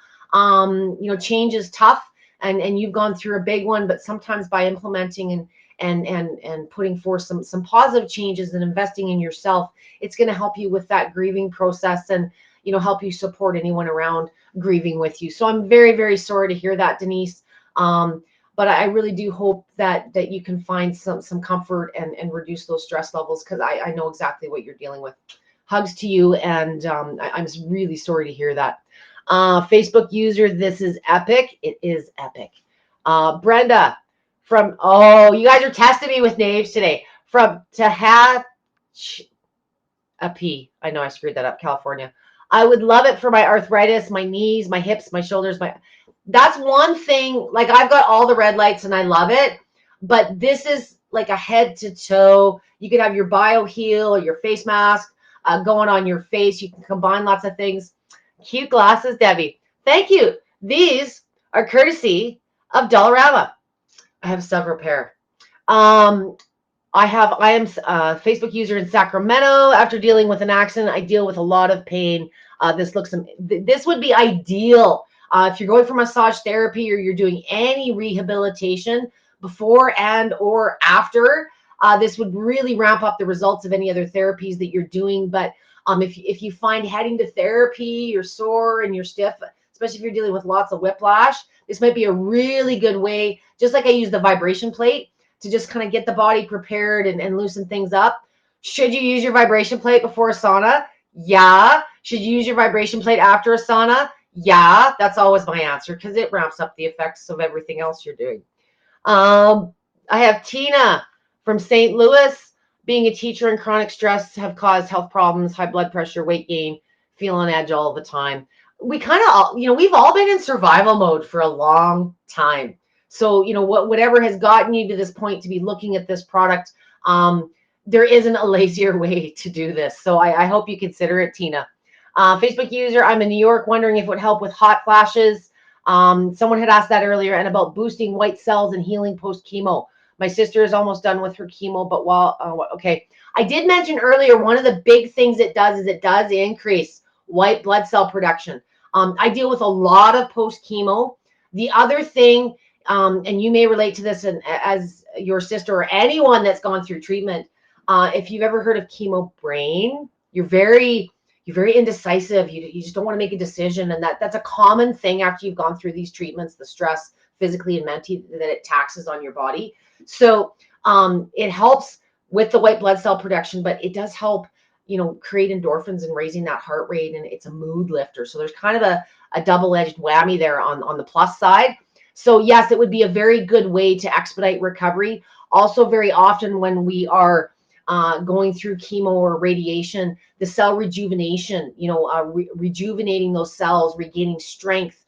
Change is tough, and you've gone through a big one, but sometimes by implementing and putting forth some positive changes and investing in yourself, it's going to help you with that grieving process, and help you support anyone around grieving with you. So I'm very, very sorry to hear that, Denise. But I really do hope that you can find some comfort and reduce those stress levels, because I know exactly what you're dealing with. Hugs to you, and I'm really sorry to hear that. Facebook user, this is epic. It is epic. Brenda from, you guys are testing me with names today. From Tehachapi. I know I screwed that up, California. I would love it for my arthritis, my knees, my hips, my shoulders. That's one thing. Like, I've got all the red lights and I love it, but this is like a head to toe. You could have your bio heal or your face mask going on your face. You can combine lots of things. Cute glasses, Debbie. Thank you. These are courtesy of Dollarama. I have several pair. I am a Facebook user in Sacramento. After dealing with an accident, I deal with a lot of pain. This would be ideal if you're going for massage therapy or you're doing any rehabilitation before and or after. This would really ramp up the results of any other therapies that you're doing. But if you find heading to therapy, you're sore and you're stiff, especially if you're dealing with lots of whiplash, this might be a really good way. Just like I use the vibration plate to just kind of get the body prepared and loosen things up. Should you use your vibration plate before a sauna? Yeah. Should you use your vibration plate after a sauna? Yeah. That's always my answer, because it ramps up the effects of everything else you're doing. I have Tina from St. Louis. Being a teacher and chronic stress have caused health problems, high blood pressure, weight gain, feel on edge all the time. We kind of, we've all been in survival mode for a long time. So, whatever has gotten you to this point to be looking at this product, there isn't a lazier way to do this. So I hope you consider it, Tina. Facebook user, I'm in New York, wondering if it would help with hot flashes. Someone had asked that earlier, and about boosting white cells and healing post-chemo. My sister is almost done with her chemo, but okay. I did mention earlier, one of the big things it does is it does increase white blood cell production. I deal with a lot of post-chemo. The other thing, and you may relate to this as your sister or anyone that's gone through treatment, if you've ever heard of chemo brain, you're very indecisive. You just don't want to make a decision. And that's a common thing after you've gone through these treatments, the stress physically and mentally that it taxes on your body. So it helps with the white blood cell production, but it does help, create endorphins and raising that heart rate. And it's a mood lifter. So there's kind of a double-edged whammy there on the plus side. So yes, it would be a very good way to expedite recovery. Also, very often when we are going through chemo or radiation, the cell rejuvenation, rejuvenating those cells, regaining strength,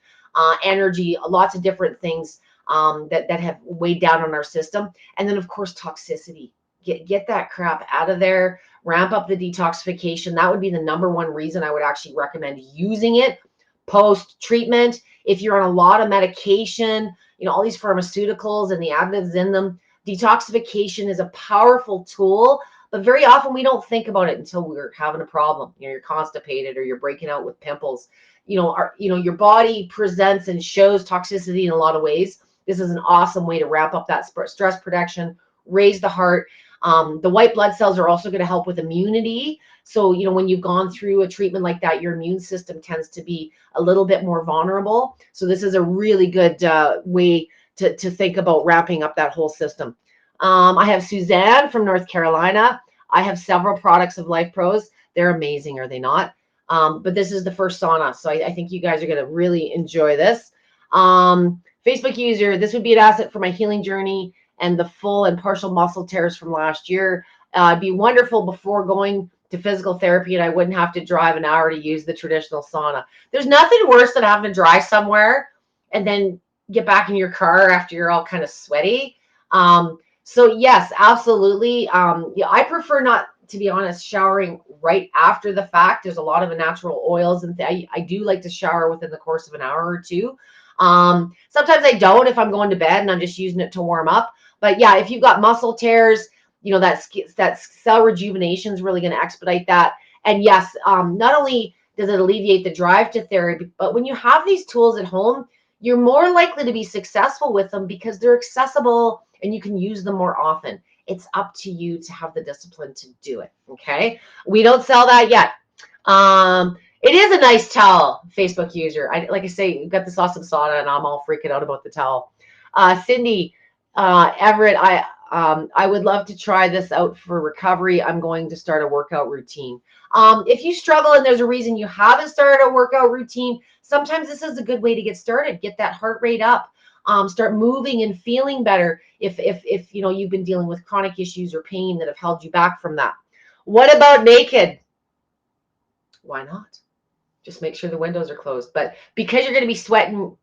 energy, lots of different things that have weighed down on our system. And then, of course, toxicity. Get that crap out of there. Ramp up the detoxification. That would be the number one reason I would actually recommend using it post-treatment. If you're on a lot of medication, all these pharmaceuticals and the additives in them, detoxification is a powerful tool, but very often we don't think about it until we're having a problem. You're constipated or you're breaking out with pimples. Your body presents and shows toxicity in a lot of ways. This is an awesome way to ramp up that stress production, raise the heart. The white blood cells are also going to help with immunity. So, when you've gone through a treatment like that, your immune system tends to be a little bit more vulnerable. So this is a really good way to think about wrapping up that whole system. I have Suzanne from North Carolina. I have several products of Lifepro's. They're amazing, are they not? But this is the first sauna, so I think you guys are going to really enjoy this. Facebook user, this would be an asset for my healing journey and the full and partial muscle tears from last year. It'd be wonderful before going to physical therapy, and I wouldn't have to drive an hour to use the traditional sauna. There's nothing worse than having to drive somewhere and then get back in your car after you're all kind of sweaty. So yes, absolutely. Yeah, I prefer not, to be honest, showering right after the fact. There's a lot of natural oils, and I do like to shower within the course of an hour or two. Sometimes I don't if I'm going to bed and I'm just using it to warm up. But yeah, if you've got muscle tears, that cell rejuvenation is really going to expedite that. And yes, not only does it alleviate the drive to therapy, but when you have these tools at home, you're more likely to be successful with them because they're accessible and you can use them more often. It's up to you to have the discipline to do it. Okay. We don't sell that yet. It is a nice towel, Facebook user. Like I say, you've got this awesome sauna and I'm all freaking out about the towel. Cindy, Everett, I would love to try this out for recovery. I'm going to start a workout routine. If you struggle and there's a reason you haven't started a workout routine, sometimes this is a good way to get started. Get that heart rate up. Start moving and feeling better if you've been dealing with chronic issues or pain that have held you back from that. What about naked? Why not? Just make sure the windows are closed. But because you're going to be sweating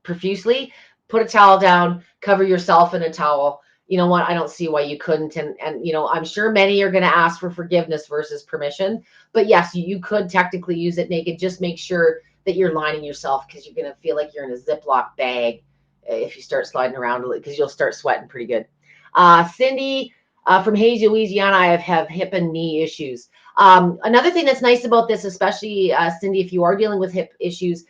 profusely, put a towel down, cover yourself in a towel. You know what? I don't see why you couldn't. And I'm sure many are going to ask for forgiveness versus permission. But yes, you could technically use it naked. Just make sure that you're lining yourself, because you're going to feel like you're in a Ziploc bag if you start sliding around, because you'll start sweating pretty good. Cindy from Hazy, Louisiana, I have hip and knee issues. Another thing that's nice about this, especially Cindy, if you are dealing with hip issues,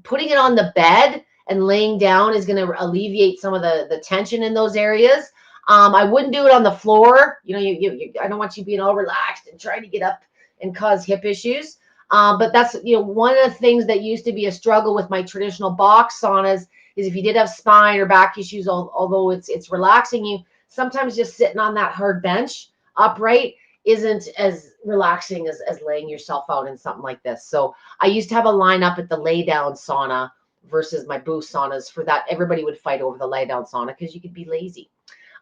putting it on the bed and laying down is going to alleviate some of the tension in those areas. I wouldn't do it on the floor. I don't want you being all relaxed and trying to get up and cause hip issues. But that's, one of the things that used to be a struggle with my traditional box saunas is if you did have spine or back issues, although it's relaxing you, sometimes just sitting on that hard bench upright isn't as relaxing as laying yourself out in something like this. So I used to have a lineup at the lay down sauna versus my boost saunas. For that, everybody would fight over the lay down sauna because you could be lazy.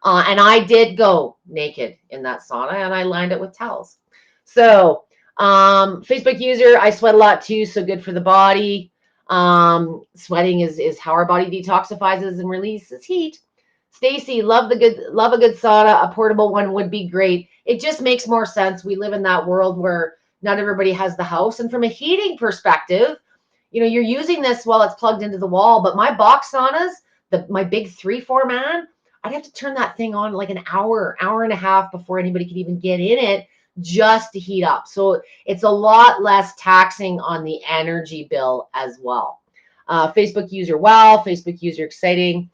And I did go naked in that sauna, and I lined it with towels. So Facebook user, I sweat a lot too, so good for the body. Sweating is how our body detoxifies and releases heat. Stacy, love a good sauna. A portable one would be great. It just makes more sense. We live in that world where not everybody has the house. And from a heating perspective, you're using this while it's plugged into the wall. But my box saunas, my big 3-4 man, I'd have to turn that thing on like an hour and a half before anybody could even get in it just to heat up. So it's a lot less taxing on the energy bill as well. Facebook user, wow. Facebook user, exciting.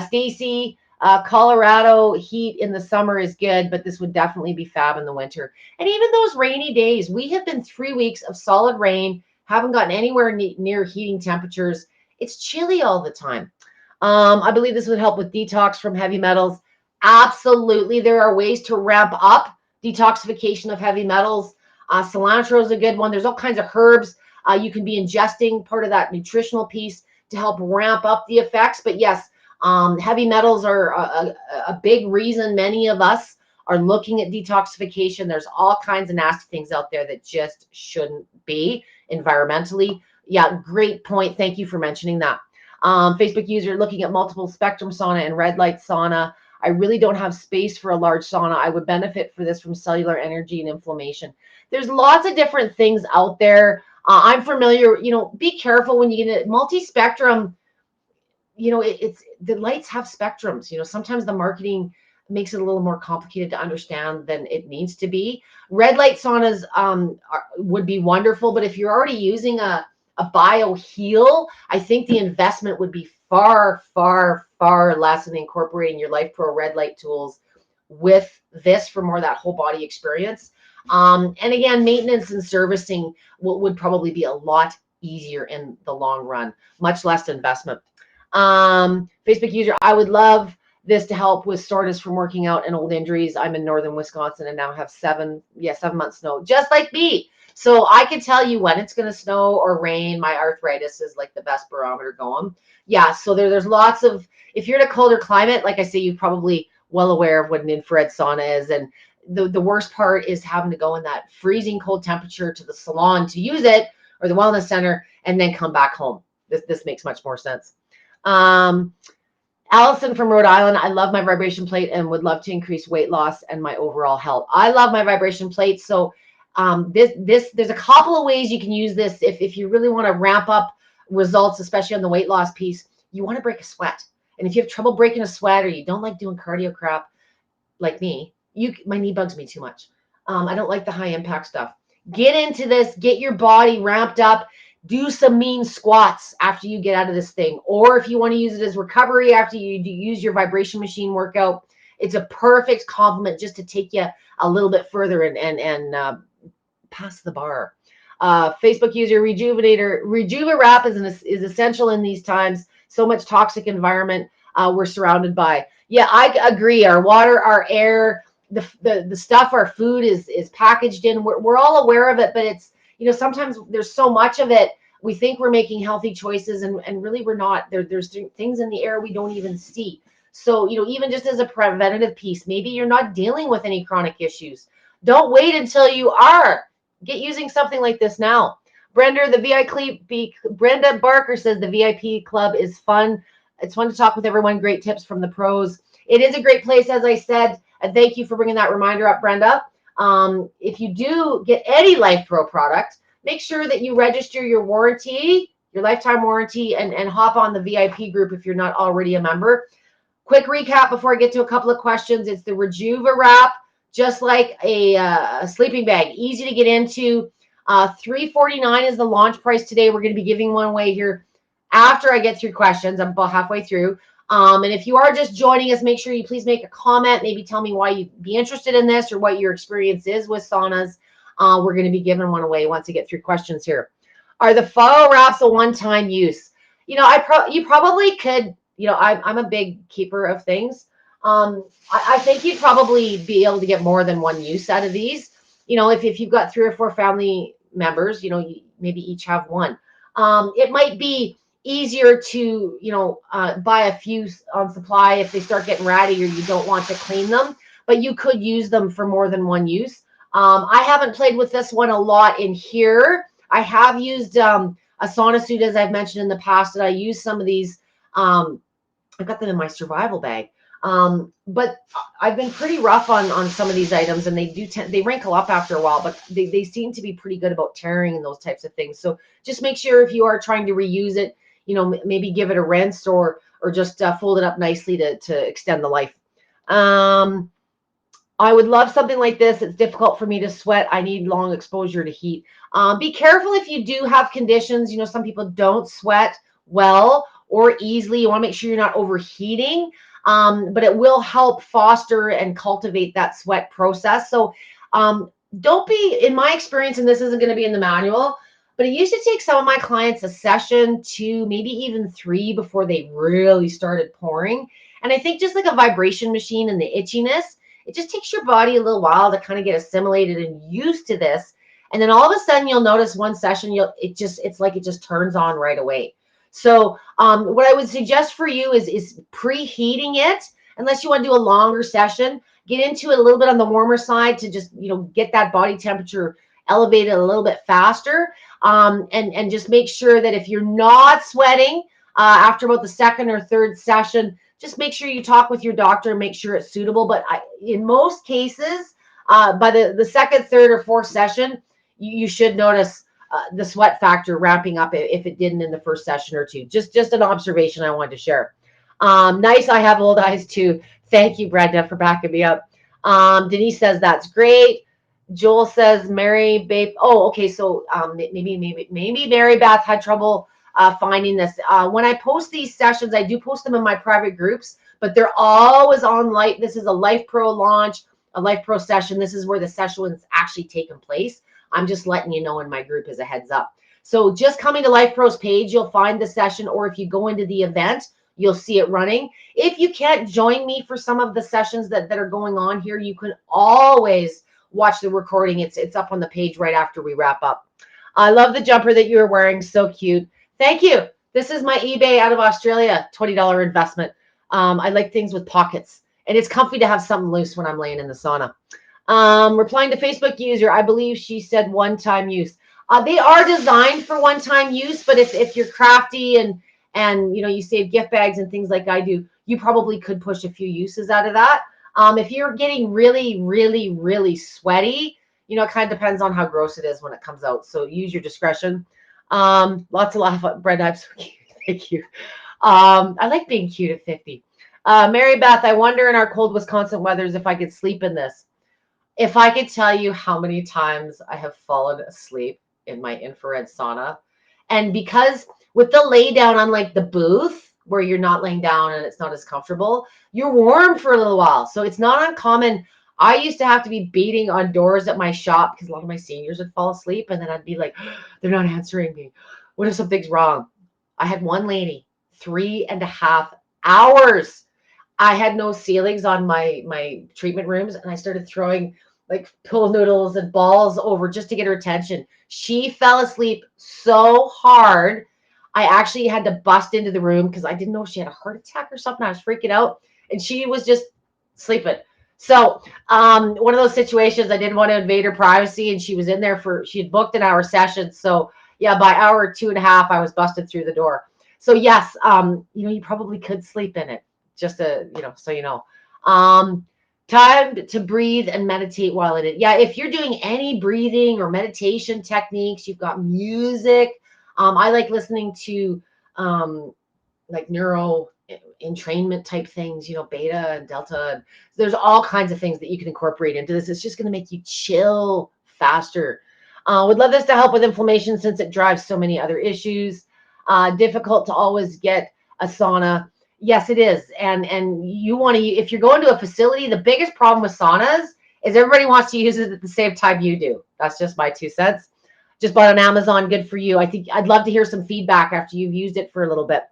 Stacy, Colorado heat in the summer is good, but this would definitely be fab in the winter. And even those rainy days, we have been 3 weeks of solid rain, haven't gotten anywhere near heating temperatures. It's chilly all the time. I believe this would help with detox from heavy metals. Absolutely. There are ways to ramp up detoxification of heavy metals. Cilantro is a good one. There's all kinds of herbs. You can be ingesting part of that nutritional piece to help ramp up the effects. But yes, heavy metals are a big reason many of us are looking at detoxification. There's all kinds of nasty things out there that just shouldn't be environmentally. Yeah, great point. Thank you for mentioning that. Facebook user, looking at multiple spectrum sauna and red light sauna. I really don't have space for a large sauna. I would benefit for this from cellular energy and inflammation. There's lots of different things out there. I'm familiar, be careful when you get it. Multi-spectrum, it's the lights have spectrums. Sometimes the marketing makes it a little more complicated to understand than it needs to be. Red light saunas would be wonderful, but if you're already using a BioHeal, I think the investment would be far, far, far less in incorporating your Lifepro red light tools with this for more of that whole body experience. And again, maintenance and servicing would probably be a lot easier in the long run, much less investment. Facebook user, I would love this to help with soreness from working out and old injuries. I'm in northern Wisconsin and now have 7 months snow, just like me. So I can tell you when it's going to snow or rain. My arthritis is like the best barometer going. Yeah, so there's lots of, if you're in a colder climate, like I say, you're probably well aware of what an infrared sauna is. And the worst part is having to go in that freezing cold temperature to the salon to use it, or the wellness center, and then come back home. This makes much more sense. Allison from Rhode Island, I love my vibration plate and would love to increase weight loss and my overall health. I love my vibration plate. So there's a couple of ways you can use this if you really want to ramp up results, especially on the weight loss piece. You want to break a sweat. And if you have trouble breaking a sweat or you don't like doing cardio crap like me, my knee bugs me too much. I don't like the high impact stuff. Get into this, get your body ramped up. Do some mean squats after you get out of this thing. Or if you want to use it as recovery after you use your vibration machine workout, it's a perfect complement just to take you a little bit further and pass the bar. Facebook user RejuvaWrap is essential in these times. So much toxic environment we're surrounded by. Yeah, I agree. Our water, our air, the stuff our food is packaged in. We're all aware of it, but it's, sometimes there's so much of it. We think we're making healthy choices and really we're not. There's things in the air we don't even see. So, even just as a preventative piece, maybe you're not dealing with any chronic issues. Don't wait until you are. Get using something like this now. Brenda Barker says the VIP club is fun. It's fun to talk with everyone. Great tips from the pros. It is a great place, as I said. And thank you for bringing that reminder up, Brenda. If you do get any Lifepro product, make sure that you register your warranty, your lifetime warranty, and hop on the VIP group if you're not already a member. Quick recap before I get to a couple of questions. It's the RejuvaWrap, just like a sleeping bag, easy to get into. $349 is the launch price today. We're going to be giving one away here after I get through questions. I'm about halfway through. And if you are just joining us, make sure you please make a comment. Maybe tell me why you'd be interested in this or what your experience is with saunas. We're going to be giving one away once I get through questions here. Are the foil wraps a one-time use? You probably could. I'm a big keeper of things. I think you'd probably be able to get more than one use out of these. If you've got 3 or 4 family members, maybe each have one. It might be easier to, buy a few on supply if they start getting ratty or you don't want to clean them, but you could use them for more than one use. I haven't played with this one a lot in here. I have used a sauna suit, as I've mentioned in the past, and I use some of these. I've got them in my survival bag. But I've been pretty rough on some of these items, and they wrinkle up after a while, but they seem to be pretty good about tearing and those types of things. So just make sure if you are trying to reuse it, maybe give it a rinse or just fold it up nicely to extend the life. I would love something like this. It's difficult for me to sweat. I need long exposure to heat. Be careful if you do have conditions. Some people don't sweat well or easily. You want to make sure you're not overheating. But it will help foster and cultivate that sweat process. So don't be, in my experience, and this isn't going to be in the manual, but it used to take some of my clients a session, 2, maybe even 3 before they really started pouring. And I think just like a vibration machine and the itchiness, it just takes your body a little while to kind of get assimilated and used to this. And then all of a sudden you'll notice one session, it's like it just turns on right away. So what I would suggest for you is preheating it, unless you want to do a longer session. Get into it a little bit on the warmer side to just, get that body temperature elevated a little bit faster. And just make sure that if you're not sweating after about the 2nd or 3rd session, just make sure you talk with your doctor and make sure it's suitable. But in most cases, by the 2nd, 3rd, or 4th session, you should notice the sweat factor ramping up if it didn't in the first session or 2. Just an observation I wanted to share. Nice. I have old eyes too. Thank you, Brenda, for backing me up. Denise says that's great. Joel says Mary Babe. Oh, okay. So maybe Mary Beth had trouble finding this. When I post these sessions, I do post them in my private groups, but they're always on light. This is a Lifepro launch, a Lifepro session. This is where the session is actually taking place. I'm just letting you know in my group as a heads up. So just coming to Lifepro's page, you'll find the session, or if you go into the event, you'll see it running. If you can't join me for some of the sessions that are going on here, you can always watch the recording. It's up on the page right after we wrap up. I love the jumper that you're wearing. So cute. Thank you. This is my eBay out of Australia, $20 investment. I like things with pockets, and it's comfy to have something loose when I'm laying in the sauna. Replying to Facebook user, I believe she said one-time use. They are designed for one-time use, but if you're crafty and you save gift bags and things like I do, you probably could push a few uses out of that. If you're getting really, really, really sweaty, it kind of depends on how gross it is when it comes out. So use your discretion. Lots of laugh at bread knives. Thank you. I like being cute at 50. Mary Beth, I wonder in our cold Wisconsin weathers if I could sleep in this. If I could tell you how many times I have fallen asleep in my infrared sauna. And because with the lay down, unlike the booth where you're not laying down and it's not as comfortable, you're warm for a little while. So it's not uncommon. I used to have to be beating on doors at my shop because a lot of my seniors would fall asleep. And then I'd be like, they're not answering me. What if something's wrong? I had one lady, 3.5 hours. I had no ceilings on my treatment rooms, and I started throwing like pill noodles and balls over just to get her attention. She fell asleep so hard, I actually had to bust into the room because I didn't know if she had a heart attack or something. I was freaking out, and she was just sleeping. So one of those situations, I didn't want to invade her privacy, and she was in there she had booked an hour session. So yeah, by hour 2.5, I was busted through the door. So yes, you probably could sleep in it. Just so you know. Time to breathe and meditate while it is. Yeah, if you're doing any breathing or meditation techniques, you've got music. I like listening to like neuro entrainment type things, beta and delta. There's all kinds of things that you can incorporate into this. It's just going to make you chill faster. Would love this to help with inflammation since it drives so many other issues. Difficult to always get a sauna. Yes, it is. And you want to, if you're going to a facility, the biggest problem with saunas is everybody wants to use it at the same time you do. That's just my 2 cents. Just bought on Amazon. Good for you. I think I'd love to hear some feedback after you've used it for a little bit.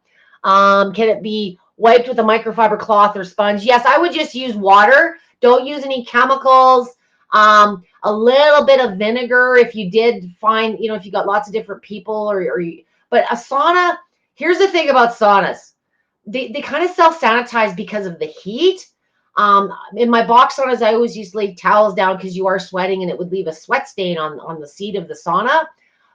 Can it be wiped with a microfiber cloth or sponge? Yes, I would just use water. Don't use any chemicals. A little bit of vinegar if you did find, if you got lots of different people but a sauna, here's the thing about saunas. They kind of self-sanitize because of the heat. In my box saunas, I always used to lay towels down because you are sweating and it would leave a sweat stain on the seat of the sauna.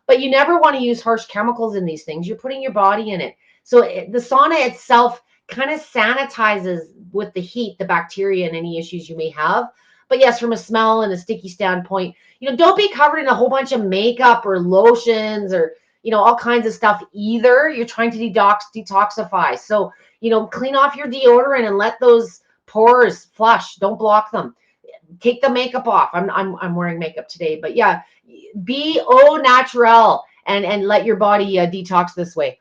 But you never want to use harsh chemicals in these things. You're putting your body in it. So the sauna itself kind of sanitizes with the heat, the bacteria and any issues you may have. But yes, from a smell and a sticky standpoint, don't be covered in a whole bunch of makeup or lotions or all kinds of stuff either. You're trying to detoxify. So, clean off your deodorant and let those pores flush. Don't block them. Take the makeup off. I'm wearing makeup today, but yeah, be au naturel and let your body detox this way.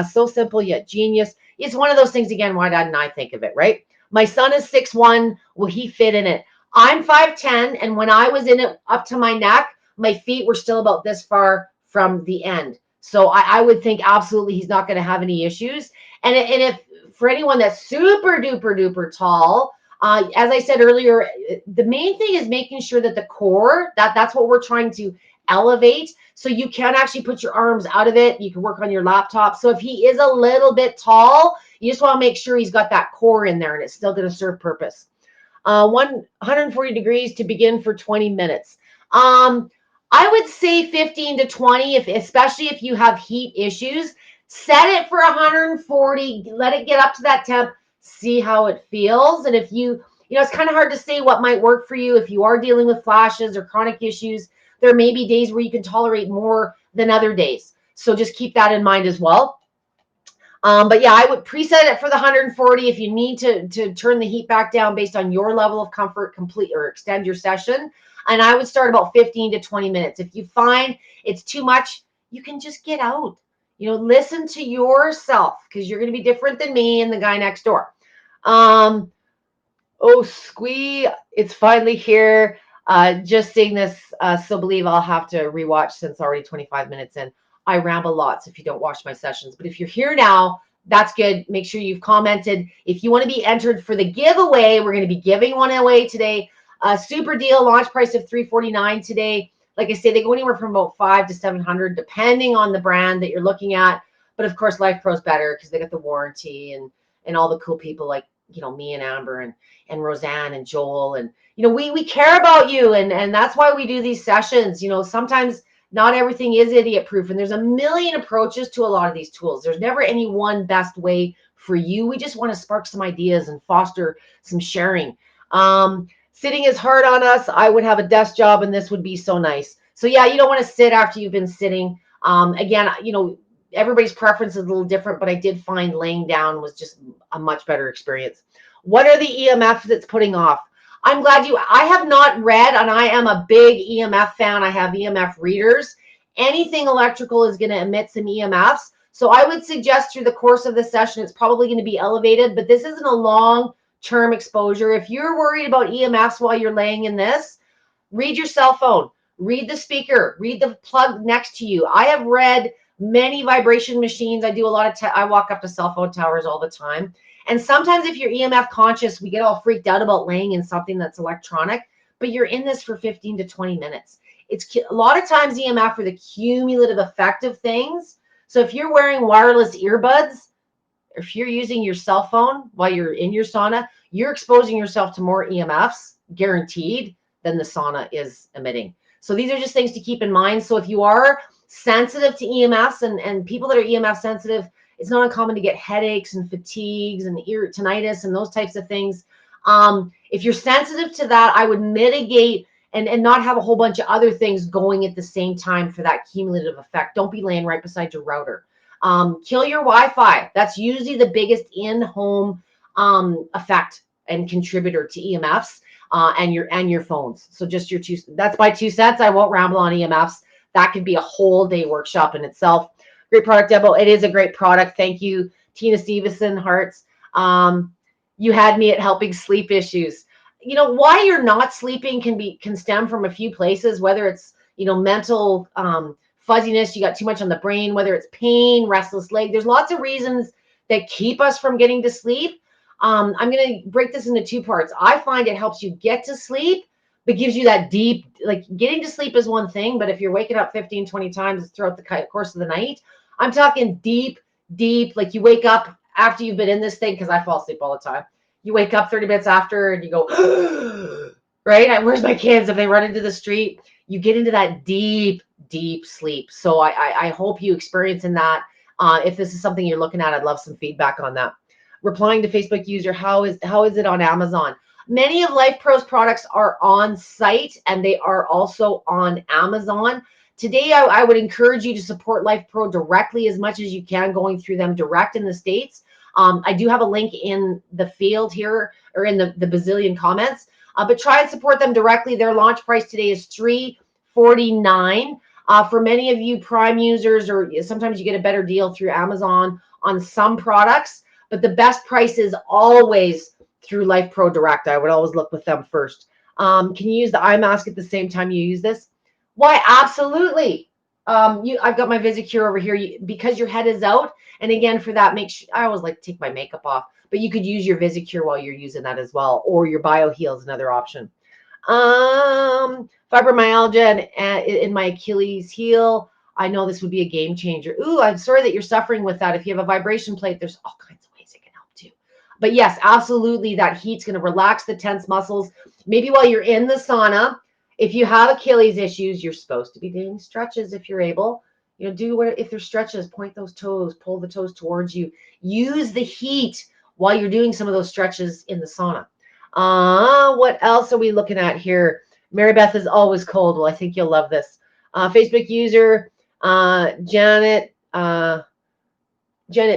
So simple yet genius. It's one of those things again. Why didn't I think of it? Right? My son is 6'1". Will he fit in it? I'm 5'10", and when I was in it up to my neck, my feet were still about this far from the end. So I would think absolutely he's not going to have any issues. And if for anyone that's super duper duper tall, as I said earlier, the main thing is making sure that the core, that's what we're trying to elevate. So you can actually put your arms out of it. You can work on your laptop. So if he is a little bit tall, you just want to make sure he's got that core in there and it's still going to serve purpose. 140 degrees to begin for 20 minutes. I would say 15 to 20, especially if you have heat issues. Set it for 140. Let it get up to that temp. See how it feels. And if it's kind of hard to say what might work for you if you are dealing with flashes or chronic issues. There may be days where you can tolerate more than other days. So just keep that in mind as well. But yeah, I would preset it for the 140. If you need to turn the heat back down based on your level of comfort, complete or extend your session. And I would start about 15 to 20 minutes. If you find it's too much, you can just get out. Listen to yourself because you're going to be different than me and the guy next door. Oh, Squee, it's finally here. Just seeing this, so believe I'll have to rewatch since already 25 minutes in. I ramble lots if you don't watch my sessions, but if you're here now, that's good. Make sure you've commented. If you want to be entered for the giveaway, we're going to be giving one away today. Super deal, launch price of $349 today. Like I say, they go anywhere from about $500 to $700, depending on the brand that you're looking at. But of course, LifePro's better because they got the warranty and all the cool people like me and Amber and Roseanne and Joel, and we care about you, and that's why we do these sessions. Sometimes not everything is idiot proof, and there's a million approaches to a lot of these tools. There's never any one best way for you. We just want to spark some ideas and foster some sharing. Sitting is hard on us. I would have a desk job and this would be so nice. So yeah, you don't want to sit after you've been sitting. Again, everybody's preference is a little different, but I did find laying down was just a much better experience. What are the EMFs that's putting off? I'm glad I have not read, and I am a big EMF fan. I have EMF readers. Anything electrical is going to emit some EMFs. So I would suggest through the course of the session, it's probably going to be elevated, but this isn't a long-term exposure. If you're worried about EMFs while you're laying in this, read your cell phone, read the speaker, read the plug next to you. I have read many vibration machines. I do a lot of, I walk up to cell phone towers all the time. And sometimes if you're EMF conscious, we get all freaked out about laying in something that's electronic, but you're in this for 15 to 20 minutes. It's a lot of times EMF are the cumulative effect of things. So if you're wearing wireless earbuds, or if you're using your cell phone while you're in your sauna, you're exposing yourself to more EMFs, guaranteed, than the sauna is emitting. So these are just things to keep in mind. So if you are sensitive to EMFs and people that are EMF sensitive, it's not uncommon to get headaches and fatigues and ear tinnitus and those types of things. If you're sensitive to that, I would mitigate and not have a whole bunch of other things going at the same time for that cumulative effect. Don't be laying right beside your router. Kill your Wi-Fi. That's usually the biggest in-home effect and contributor to EMFs and your phones. So just that's my 2 cents. I won't ramble on EMFs. That could be a whole day workshop in itself. Great product, Debo. It is a great product. Thank you, Tina Stevenson, Hearts. You had me at helping sleep issues. Why you're not sleeping can stem from a few places, whether it's, mental fuzziness, you got too much on the brain, whether it's pain, restless leg. There's lots of reasons that keep us from getting to sleep. I'm going to break this into 2 parts. I find it helps you get to sleep, but gives you that deep, like getting to sleep is one thing, but if you're waking up 15, 20 times throughout the course of the night, I'm talking deep, like you wake up after you've been in this thing, because I fall asleep all the time. You wake up 30 minutes after and you go, right? Where's my kids? If they run into the street, you get into that deep sleep. So I hope you experiencing that. If this is something you're looking at, I'd love some feedback on that. Replying to Facebook user, how is it on Amazon? Many of LifePro's products are on site and they are also on Amazon. Today, I would encourage you to support LifePro directly as much as you can, going through them direct in the States. I do have a link in the field here, or in the bazillion comments, but try and support them directly. Their launch price today is $349. For many of you Prime users, or sometimes you get a better deal through Amazon on some products, but the best price is always through LifePro Direct. I would always look with them first. Can you use the eye mask at the same time you use this? Why, absolutely. I've got my Visicure over here because your head is out. And again, for that, I always like to take my makeup off, but you could use your Visicure while you're using that as well, or your BioHeal is another option. Fibromyalgia in my Achilles heel. I know this would be a game changer. Ooh, I'm sorry that you're suffering with that. If you have a vibration plate, there's all kinds of ways it can help too. But yes, absolutely, that heat's going to relax the tense muscles. Maybe while you're in the sauna, if you have Achilles issues, you're supposed to be doing stretches if you're able. If there's stretches, point those toes, pull the toes towards you. Use the heat while you're doing some of those stretches in the sauna. What else are we looking at here? Mary Beth is always cold. Well, I think you'll love this. Facebook user, Janet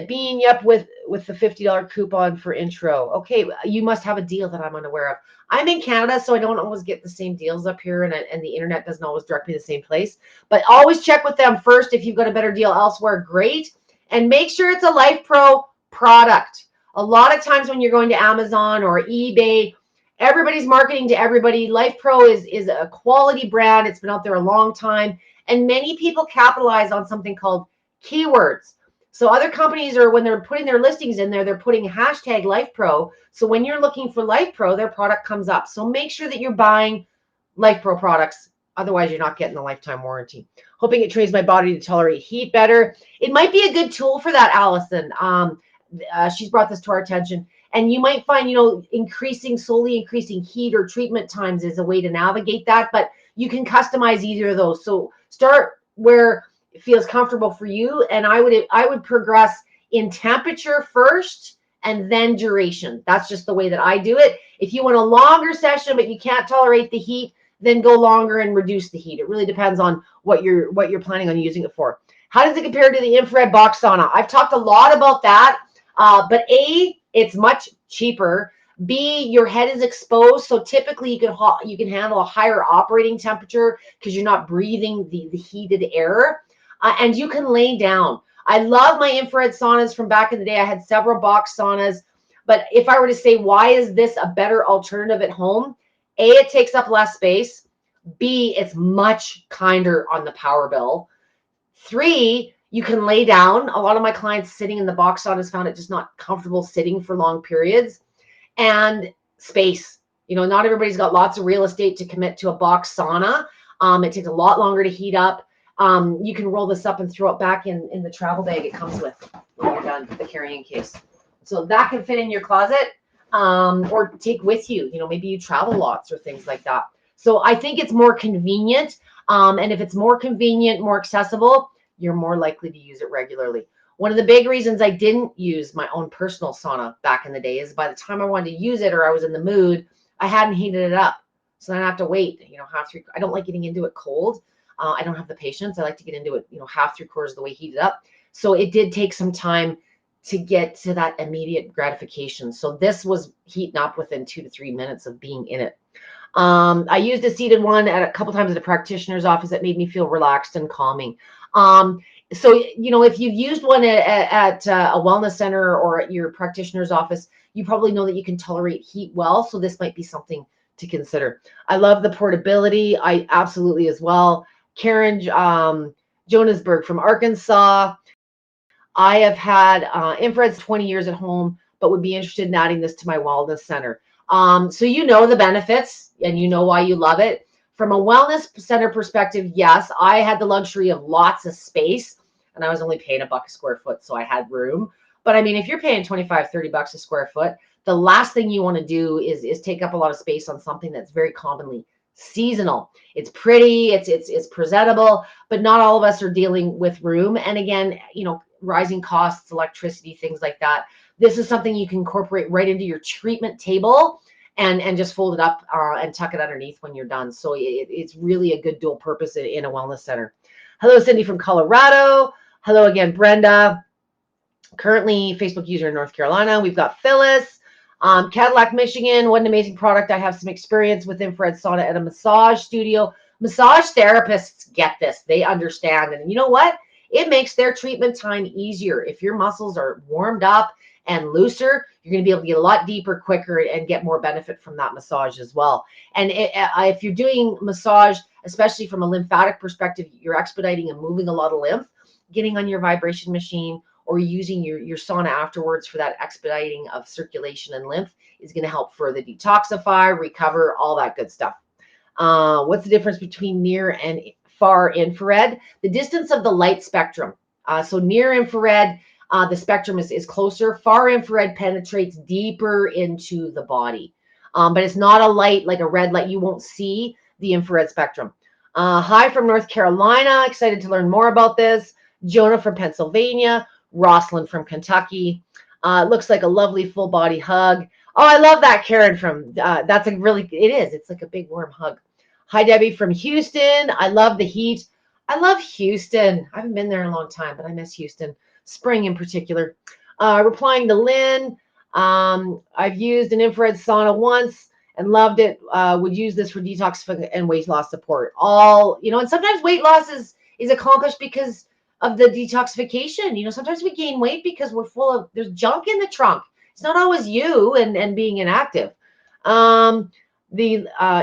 Bean, yep, with the $50 coupon for intro. Okay, you must have a deal that I'm unaware of. I'm in Canada, so I don't always get the same deals up here, and the internet doesn't always direct me to the same place. But always check with them first. If you've got a better deal elsewhere, great. And make sure it's a LifePro product. A lot of times when you're going to Amazon or eBay, everybody's marketing to everybody. LifePro is a quality brand. It's been out there a long time. And many people capitalize on something called keywords. So other companies are, when they're putting their listings in there, they're putting hashtag LifePro. So when you're looking for LifePro, their product comes up. So make sure that you're buying LifePro products. Otherwise, you're not getting the lifetime warranty. Hoping it trains my body to tolerate heat better. It might be a good tool for that, Allison. She's brought this to our attention. And you might find, slowly increasing heat or treatment times is a way to navigate that. But you can customize either of those. So start where it feels comfortable for you. And I would progress in temperature first and then duration. That's just the way that I do it. If you want a longer session, but you can't tolerate the heat, then go longer and reduce the heat. It really depends on what you're planning on using it for. How does it compare to the infrared box sauna? I've talked a lot about that, but A, it's much cheaper. B, your head is exposed, so typically you can handle a higher operating temperature because you're not breathing the heated air, and you can lay down. I love my infrared saunas from back in the day. I had several box saunas, but if I were to say why is this a better alternative at home, A, it takes up less space. B, it's much kinder on the power bill. 3, you can lay down. A lot of my clients sitting in the box saunas found it just not comfortable sitting for long periods. And space. Not everybody's got lots of real estate to commit to a box sauna. It takes a lot longer to heat up. You can roll this up and throw it back in the travel bag it comes with when you're done, the carrying case. So that can fit in your closet or take with you. Maybe you travel lots or things like that. So I think it's more convenient. And if it's more convenient, more accessible, you're more likely to use it regularly. One of the big reasons I didn't use my own personal sauna back in the day is by the time I wanted to use it or I was in the mood, I hadn't heated it up. So then I have to wait, I don't like getting into it cold. I don't have the patience. I like to get into it, half, 3/4 of the way heated up. So it did take some time to get to that immediate gratification. So this was heating up within 2 to 3 minutes of being in it. I used a seated one a couple times at a practitioner's office that made me feel relaxed and calming. So, if you've used one at a wellness center or at your practitioner's office, you probably know that you can tolerate heat well. So this might be something to consider. I love the portability. I absolutely as well. Karen Jonasberg from Arkansas. I have had infrareds 20 years at home, but would be interested in adding this to my wellness center. So the benefits and why you love it. From a wellness center perspective, yes, I had the luxury of lots of space and I was only paying $1 a square foot. So I had room. But I mean, if you're paying $25, $30 a square foot, the last thing you want to do is take up a lot of space on something that's very commonly seasonal. It's pretty, it's presentable, but not all of us are dealing with room. And again, rising costs, electricity, things like that. This is something you can incorporate right into your treatment table and just fold it up and tuck it underneath when you're done. So it's really a good dual purpose in a wellness center. Hello, Cindy from Colorado. Hello again, Brenda. Currently Facebook user in North Carolina. We've got Phyllis. Cadillac, Michigan. What an amazing product. I have some experience with infrared sauna at a massage studio. Massage therapists get this. They understand. And you know what? It makes their treatment time easier. If your muscles are warmed up and looser, you're going to be able to get a lot deeper, quicker, and get more benefit from that massage as well. And if you're doing massage, especially from a lymphatic perspective, you're expediting and moving a lot of lymph, getting on your vibration machine or using your sauna afterwards for that expediting of circulation and lymph is going to help further detoxify, recover, all that good stuff. What's the difference between near and far infrared? The distance of the light spectrum. So near infrared, the spectrum is closer. Far infrared penetrates deeper into the body. But it's not a light like a red light. You won't see the infrared spectrum. Hi from North Carolina. Excited to learn more about this. Jonah from Pennsylvania. Rosalind from Kentucky. Looks like a lovely full body hug. Oh, I love that, Karen from, it's like a big warm hug. Hi, Debbie from Houston. I love the heat. I love Houston. I haven't been there in a long time, but I miss Houston. Spring in particular. Replying to Lynn. I've used an infrared sauna once and loved it. Would use this for detox and weight loss support. And sometimes weight loss is accomplished because of the detoxification. Sometimes we gain weight because there's junk in the trunk. It's not always you and being inactive. The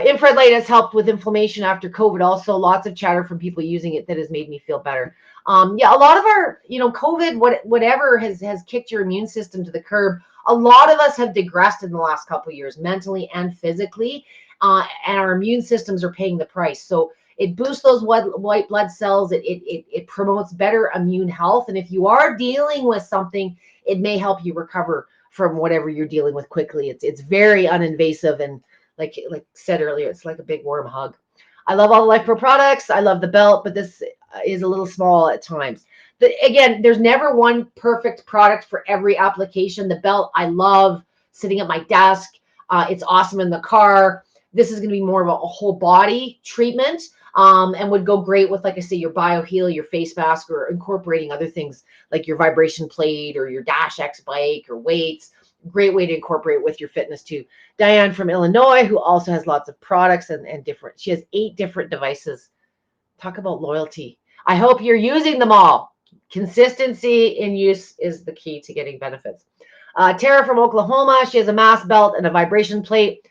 infrared light has helped with inflammation after COVID. Also, lots of chatter from people using it that has made me feel better. Yeah, a lot of our, COVID, whatever has kicked your immune system to the curb. A lot of us have digressed in the last couple of years, mentally and physically, and our immune systems are paying the price. So it boosts those white blood cells. It promotes better immune health. And if you are dealing with something, it may help you recover from whatever you're dealing with quickly. It's very uninvasive, and like said earlier, it's like a big warm hug. I love all the Lifepro products. I love the belt, but this is a little small at times. Again, there's never one perfect product for every application. The belt, I love sitting at my desk. It's awesome in the car. This is going to be more of a whole body treatment, and would go great with, like I say, your BioHeal, your face mask, or incorporating other things like your vibration plate or your Dash X bike or weights. Great way to incorporate with your fitness too. Diane from Illinois, who also has lots of products and different, she has 8 different devices. Talk about loyalty. I hope you're using them all. Consistency in use is the key to getting benefits. Tara from Oklahoma, she has a mask belt and a vibration plate.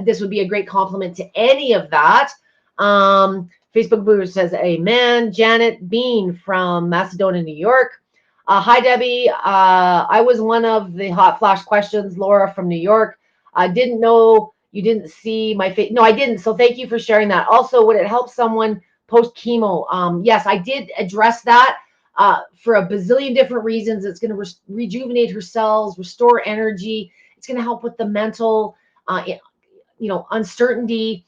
This would be a great complement to any of that. Facebook Boomer says, amen. Janet Bean from Macedonia, New York. Hi, Debbie. I was one of the hot flash questions. Laura from New York. I didn't know you didn't see my face. No, I didn't. So thank you for sharing that. Also, would it help someone post chemo? Yes, I did address that for a bazillion different reasons. It's going to rejuvenate her cells, restore energy. It's going to help with the mental, uncertainty.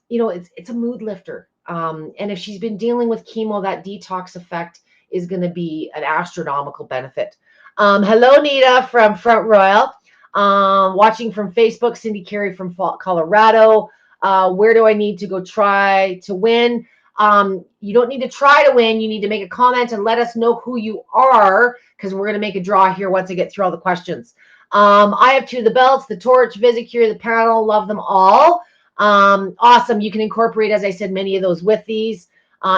It's a mood lifter. And if she's been dealing with chemo, that detox effect is going to be an astronomical benefit. Hello, Nita from Front Royal. Watching from Facebook, Cindy Carey from Colorado. Where do I need to go try to win? You don't need to try to win. You need to make a comment and let us know who you are, because we're going to make a draw here once I get through all the questions. I have 2 of the belts, the Torch, Visicure, the panel. Love them all. Awesome. You can incorporate, as I said, many of those with these.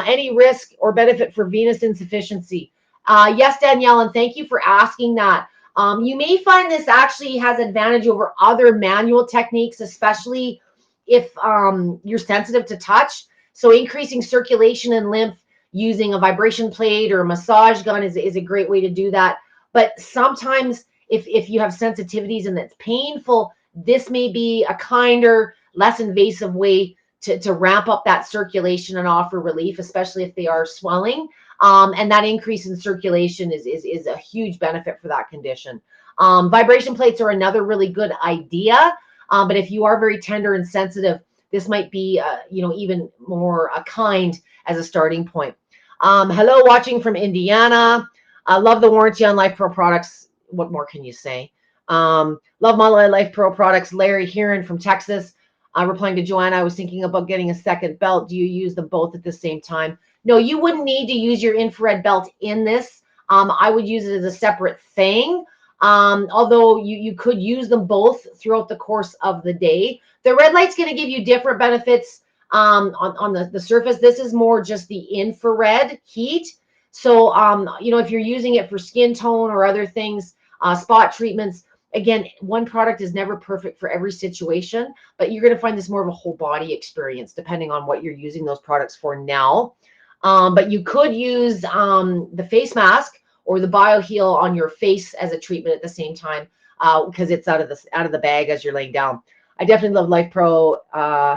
Any risk or benefit for venous insufficiency? Yes, Danielle, and thank you for asking that. You may find this actually has advantage over other manual techniques, especially if you're sensitive to touch. So increasing circulation and lymph using a vibration plate or a massage gun is a great way to do that. But sometimes if you have sensitivities and it's painful, this may be a kinder, less invasive way to ramp up that circulation and offer relief, especially if they are swelling. And that increase in circulation is a huge benefit for that condition. Vibration plates are another really good idea. But if you are very tender and sensitive, this might be, even more kind as a starting point. Hello, watching from Indiana. I love the warranty on Lifepro products. What more can you say? Love my Lifepro products. Larry Heron from Texas. Replying to Joanna, I was thinking about getting a second belt. Do you use them both at the same time? No, you wouldn't need to use your infrared belt in this. I would use it as a separate thing. Although you could use them both throughout the course of the day. The red light's going to give you different benefits on the surface. This is more just the infrared heat. So, if you're using it for skin tone or other things, spot treatments, again, one product is never perfect for every situation, but you're going to find this more of a whole body experience depending on what you're using those products for now. But you could use the face mask or the BioHeal on your face as a treatment at the same time, because it's out of the bag as you're laying down. I definitely love Lifepro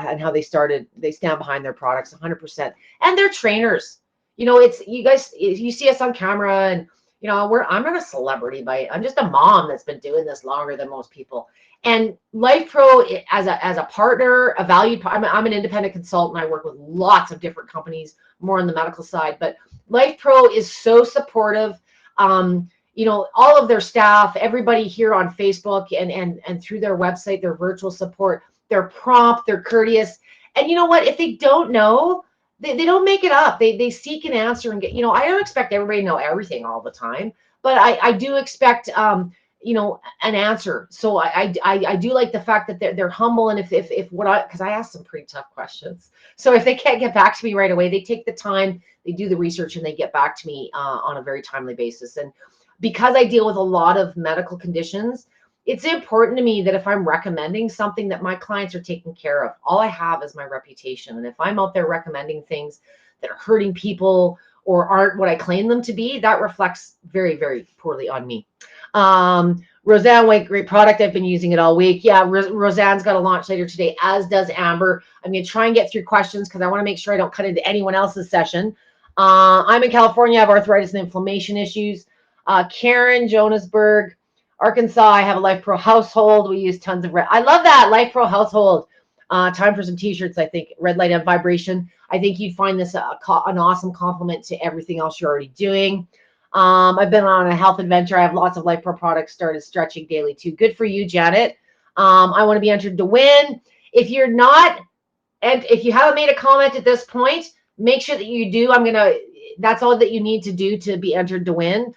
and how they started. They stand behind their products 100%, and they're trainers. It's you guys. You see us on camera, and I'm not a celebrity I'm just a mom that's been doing this longer than most people. And Lifepro as a partner, a valued. I'm an independent consultant. I work with lots of different companies, more on the medical side, but Lifepro is so supportive. All of their staff, everybody here on Facebook and through their website, their virtual support, they're prompt, they're courteous. And you know what? If they don't know, they don't make it up. They seek an answer and get, I don't expect everybody to know everything all the time, but I do expect, an answer. So I do like the fact that they're humble. And because I ask some pretty tough questions. So if they can't get back to me right away, they take the time, they do the research, and they get back to me on a very timely basis. And because I deal with a lot of medical conditions, it's important to me that if I'm recommending something, that my clients are taken care of. All I have is my reputation. And if I'm out there recommending things that are hurting people or aren't what I claim them to be, that reflects very, very poorly on me. Roseanne White, great product. I've been using it all week. Yeah, Roseanne's got a launch later today, as does Amber. I'm going to try and get through questions because I want to make sure I don't cut into anyone else's session. I'm in California. I have arthritis and inflammation issues. Karen, Johannesburg, Arkansas. I have a Lifepro household. We use tons of I love that Lifepro household. Time for some t-shirts, I think. Red light and vibration. I think you'd find this an awesome complement to everything else you're already doing. I've been on a health adventure. I have lots of Lifepro products, started stretching daily too. Good for you, Janet. I want to be entered to win. If you're not, and if you haven't made a comment at this point, make sure that you do. That's all that you need to do to be entered to win.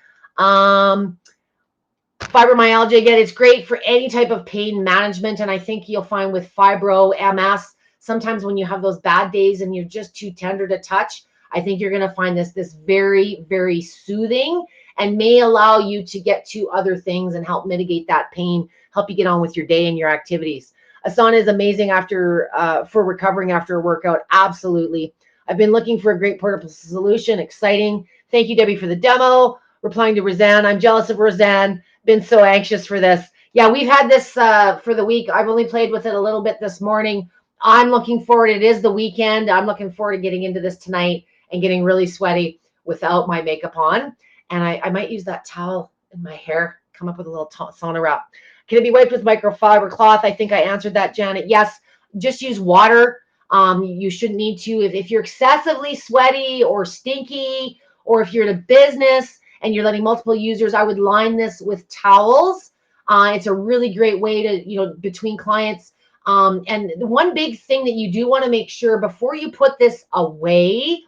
Fibromyalgia, again, it's great for any type of pain management. And I think you'll find with fibro, MS, sometimes when you have those bad days and you're just too tender to touch, I think you're going to find this very, very soothing and may allow you to get to other things and help mitigate that pain, help you get on with your day and your activities. Asana is amazing for recovering after a workout. Absolutely. I've been looking for a great portable solution. Exciting. Thank you, Debbie, for the demo. Replying to Roseanne. I'm jealous of Roseanne. Been so anxious for this. Yeah, we've had this for the week. I've only played with it a little bit this morning. I'm looking forward. It is the weekend. I'm looking forward to getting into this tonight and getting really sweaty without my makeup on. And I might use that towel in my hair, come up with a little sauna wrap. Can it be wiped with microfiber cloth? I think I answered that, Janet. Yes, just use water. You shouldn't need to. If you're excessively sweaty or stinky, or if you're in a business and you're letting multiple users, I would line this with towels. It's a really great way to, between clients. And the one big thing that you do want to make sure before you put this away,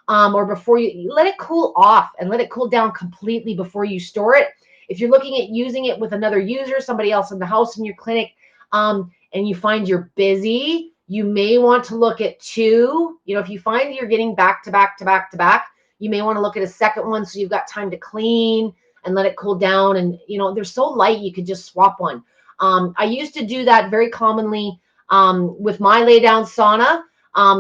or before you let it cool off and let it cool down completely before you store it. If you're looking at using it with another user, somebody else in the house in your clinic, and you find you're busy, you may want to look at two. If you find you're getting back to back to back to back, you may want to look at a second one so you've got time to clean and let it cool down. And, they're so light, you could just swap one. I used to do that very commonly with my lay down sauna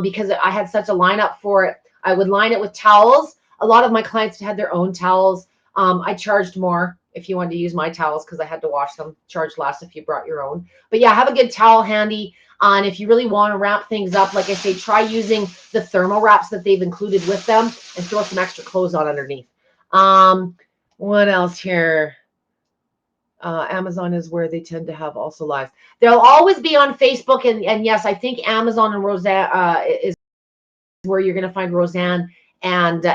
because I had such a lineup for it. I would line it with towels. A lot of my clients had their own towels. I charged more if you wanted to use my towels because I had to wash them. Charge less if you brought your own. But yeah, have a good towel handy. And if you really want to wrap things up, like I say, try using the thermal wraps that they've included with them and throw some extra clothes on underneath. What else here? Amazon is where they tend to have also lives. They'll always be on Facebook. And yes, I think Amazon and Roseanne is where you're going to find Roseanne and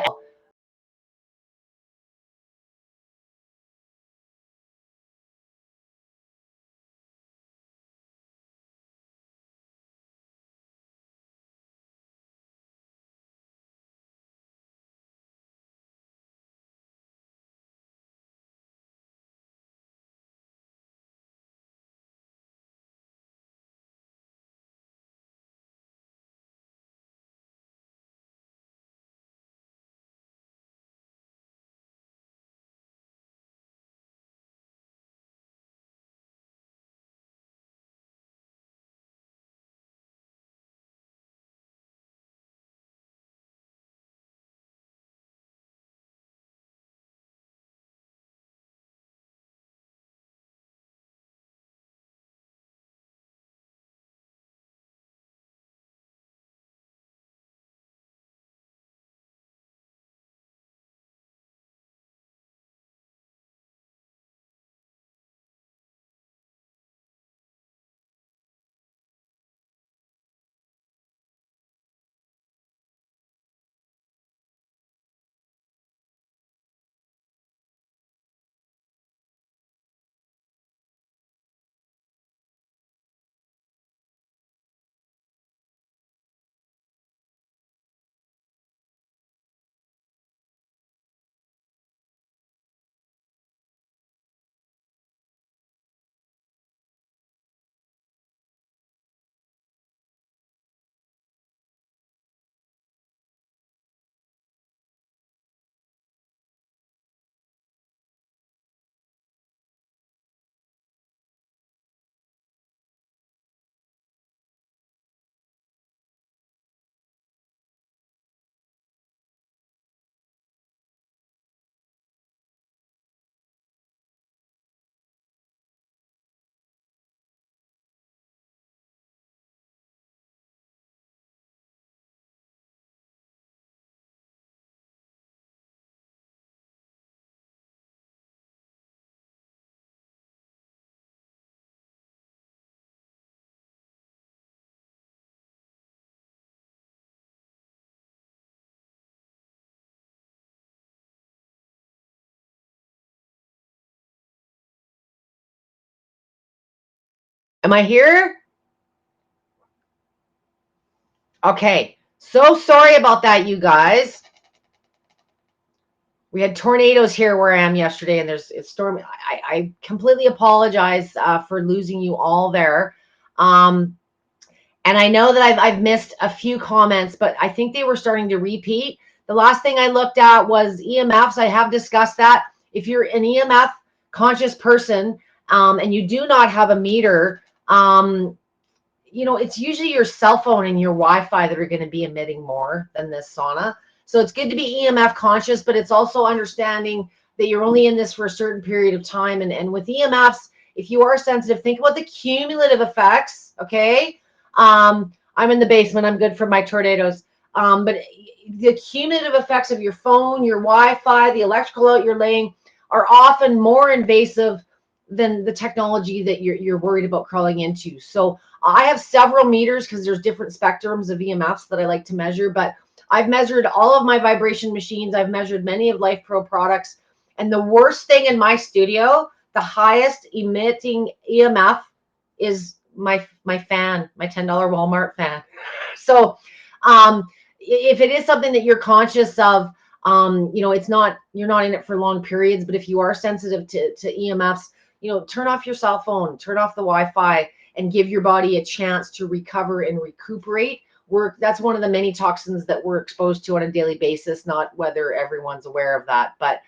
Am I here? Okay. So sorry about that, you guys. We had tornadoes here where I am yesterday, and it's stormy. I completely apologize for losing you all there. And I know that I've missed a few comments, but I think they were starting to repeat. The last thing I looked at was EMFs. I have discussed that. If you're an EMF conscious person and you do not have a meter, it's usually your cell phone and your Wi-Fi that are going to be emitting more than this sauna. So it's good to be EMF conscious, but it's also understanding that you're only in this for a certain period of time. And with EMFs, if you are sensitive, think about the cumulative effects, okay? I'm in the basement. I'm good for my tornadoes. But the cumulative effects of your phone, your Wi-Fi, the electrical out you're laying are often more invasive than the technology that you're worried about crawling into. So I have several meters because there's different spectrums of EMFs that I like to measure, but I've measured all of my vibration machines. I've measured many of LifePro products. And the worst thing in my studio, the highest emitting EMF is my fan, my $10 Walmart fan. So if it is something that you're conscious of, it's not, you're not in it for long periods, but if you are sensitive to EMFs, turn off your cell phone, turn off the Wi-Fi, and give your body a chance to recover and recuperate. That's one of the many toxins that we're exposed to on a daily basis, not whether everyone's aware of that, but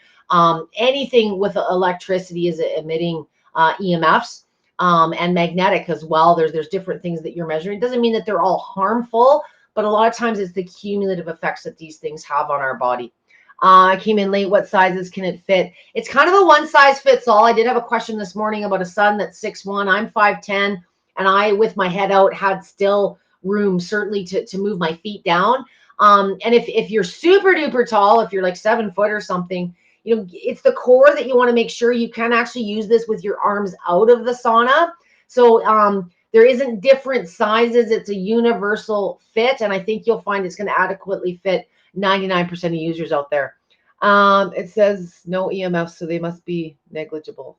anything with electricity is emitting EMFs and magnetic as well. There's different things that you're measuring. It doesn't mean that they're all harmful, but a lot of times it's the cumulative effects that these things have on our body. I came in late. What sizes can it fit? It's kind of a one size fits all. I did have a question this morning about a son that's 6'1". I'm 5'10", and I, with my head out, had still room certainly to move my feet down. And if you're super duper tall, if you're like 7 foot or something, it's the core that you want to make sure you can actually use this with your arms out of the sauna. So there isn't different sizes. It's a universal fit, and I think you'll find it's going to adequately fit 99% of users out there. It says no EMF, so they must be negligible.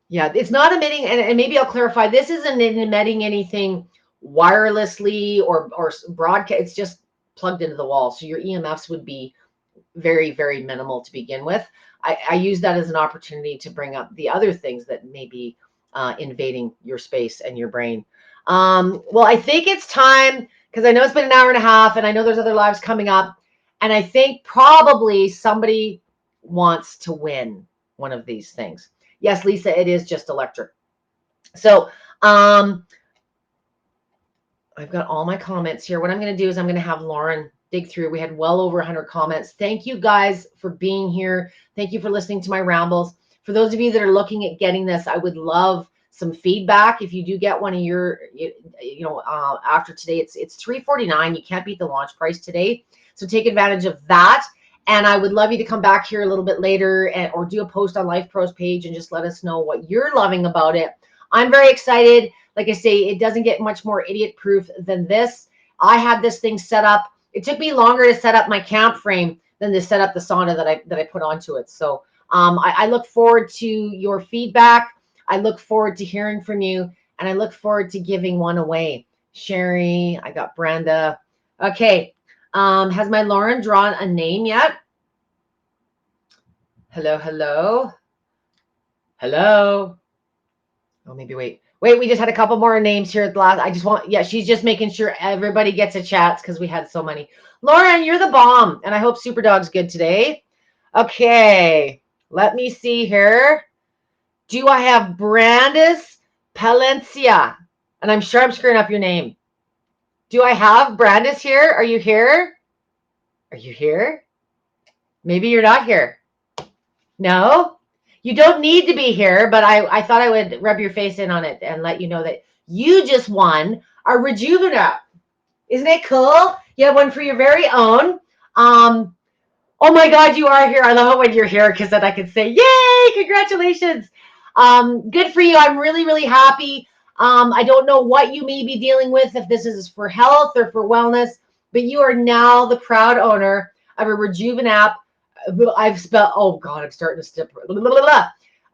Yeah, it's not emitting, and maybe I'll clarify, this isn't emitting anything wirelessly or broadcast. It's just plugged into the wall. So your EMFs would be very, very minimal to begin with. I use that as an opportunity to bring up the other things that may be invading your space and your brain. Well, I think it's time, because I know it's been an hour and a half, and I know there's other lives coming up, and I think probably somebody wants to win one of these things. Yes, Lisa, it is just electric. So I've got all my comments here. What I'm going to do is I'm going to have Lauren dig through. We had well over 100 comments. Thank you guys for being here. Thank you for listening to my rambles. For those of you that are looking at getting this, I would love some feedback. If you do get one of your, after today, it's $349. You can't beat the launch price today. So take advantage of that. And I would love you to come back here a little bit later or do a post on LifePro's page and just let us know what you're loving about it. I'm very excited. Like I say, it doesn't get much more idiot proof than this. I had this thing set up. It took me longer to set up my camp frame than to set up the sauna that I put onto it. So I look forward to your feedback. I look forward to hearing from you, and I look forward to giving one away. Sherry, I got Brenda. Okay. Has my Lauren drawn a name yet? Hello, hello. Hello. Oh, maybe wait. Wait, we just had a couple more names here at the last. Yeah, she's just making sure everybody gets a chat because we had so many. Lauren, you're the bomb, and I hope Superdog's good today. Okay, let me see here. Do I have Brandis Palencia? And I'm sure I'm screwing up your name. Do I have Brandis here? Are you here? Are you here? Maybe you're not here. No? You don't need to be here, but I thought I would rub your face in on it and let you know that you just won a RejuvaWrap. Isn't it cool? You have one for your very own. Oh my God, you are here. I love it when you're here because then I can say, yay, congratulations. Good for you. I'm really, really happy. I don't know what you may be dealing with, if this is for health or for wellness, but you are now the proud owner of a RejuvaWrap. I've spelled, oh God, I'm starting to step.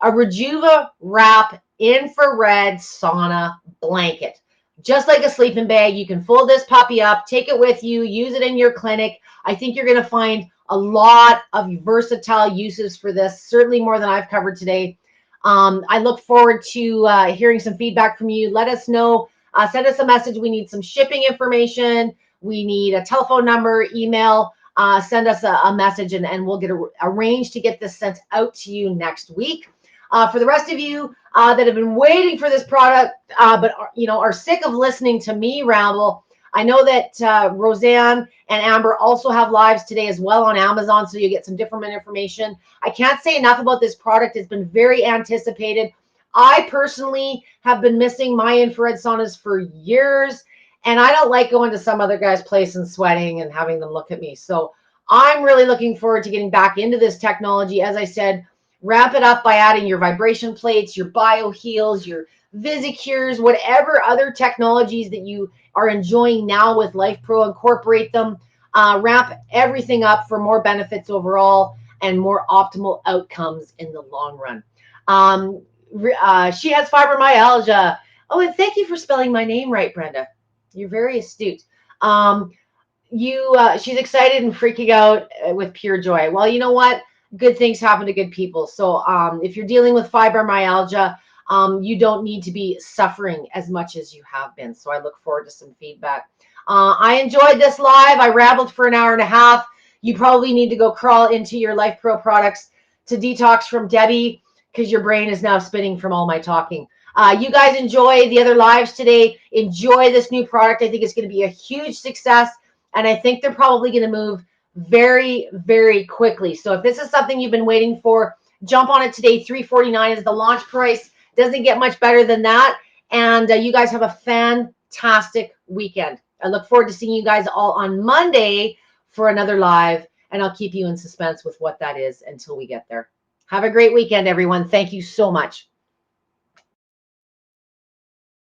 A RejuvaWrap infrared sauna blanket. Just like a sleeping bag, you can fold this puppy up, take it with you, use it in your clinic. I think you're going to find a lot of versatile uses for this, certainly more than I've covered today. I look forward to hearing some feedback from you. Let us know. Send us a message. We need some shipping information. We need a telephone number, email. Send us a message, and we'll get arranged to get this sent out to you next week. For the rest of you that have been waiting for this product, but are sick of listening to me ramble, I know that Roseanne and Amber also have lives today as well on Amazon, so you get some different information. I can't say enough about this product. It's been very anticipated. I personally have been missing my infrared saunas for years, and I don't like going to some other guy's place and sweating and having them look at me. So I'm really looking forward to getting back into this technology. As I said, ramp it up by adding your vibration plates, your BioHeals, your Visicures, whatever other technologies that you are enjoying now with LifePro. Incorporate them, ramp everything up for more benefits overall and more optimal outcomes in the long run. She has fibromyalgia. Oh, and thank you for spelling my name right, Brenda. You're very astute. She's excited and freaking out with pure joy. Well, you know what? Good things happen to good people. So if you're dealing with fibromyalgia, you don't need to be suffering as much as you have been. So I look forward to some feedback. I enjoyed this live. I rambled for an hour and a half. You probably need to go crawl into your LifePro products to detox from Debbie, because your brain is now spinning from all my talking. You guys enjoy the other lives today. Enjoy this new product. I think it's going to be a huge success, and I think they're probably going to move very, very quickly. So if this is something you've been waiting for, jump on it today. $349 is the launch price. Doesn't get much better than that. And you guys have a fantastic weekend. I look forward to seeing you guys all on Monday for another live, and I'll keep you in suspense with what that is until we get there. Have a great weekend, everyone. Thank you so much.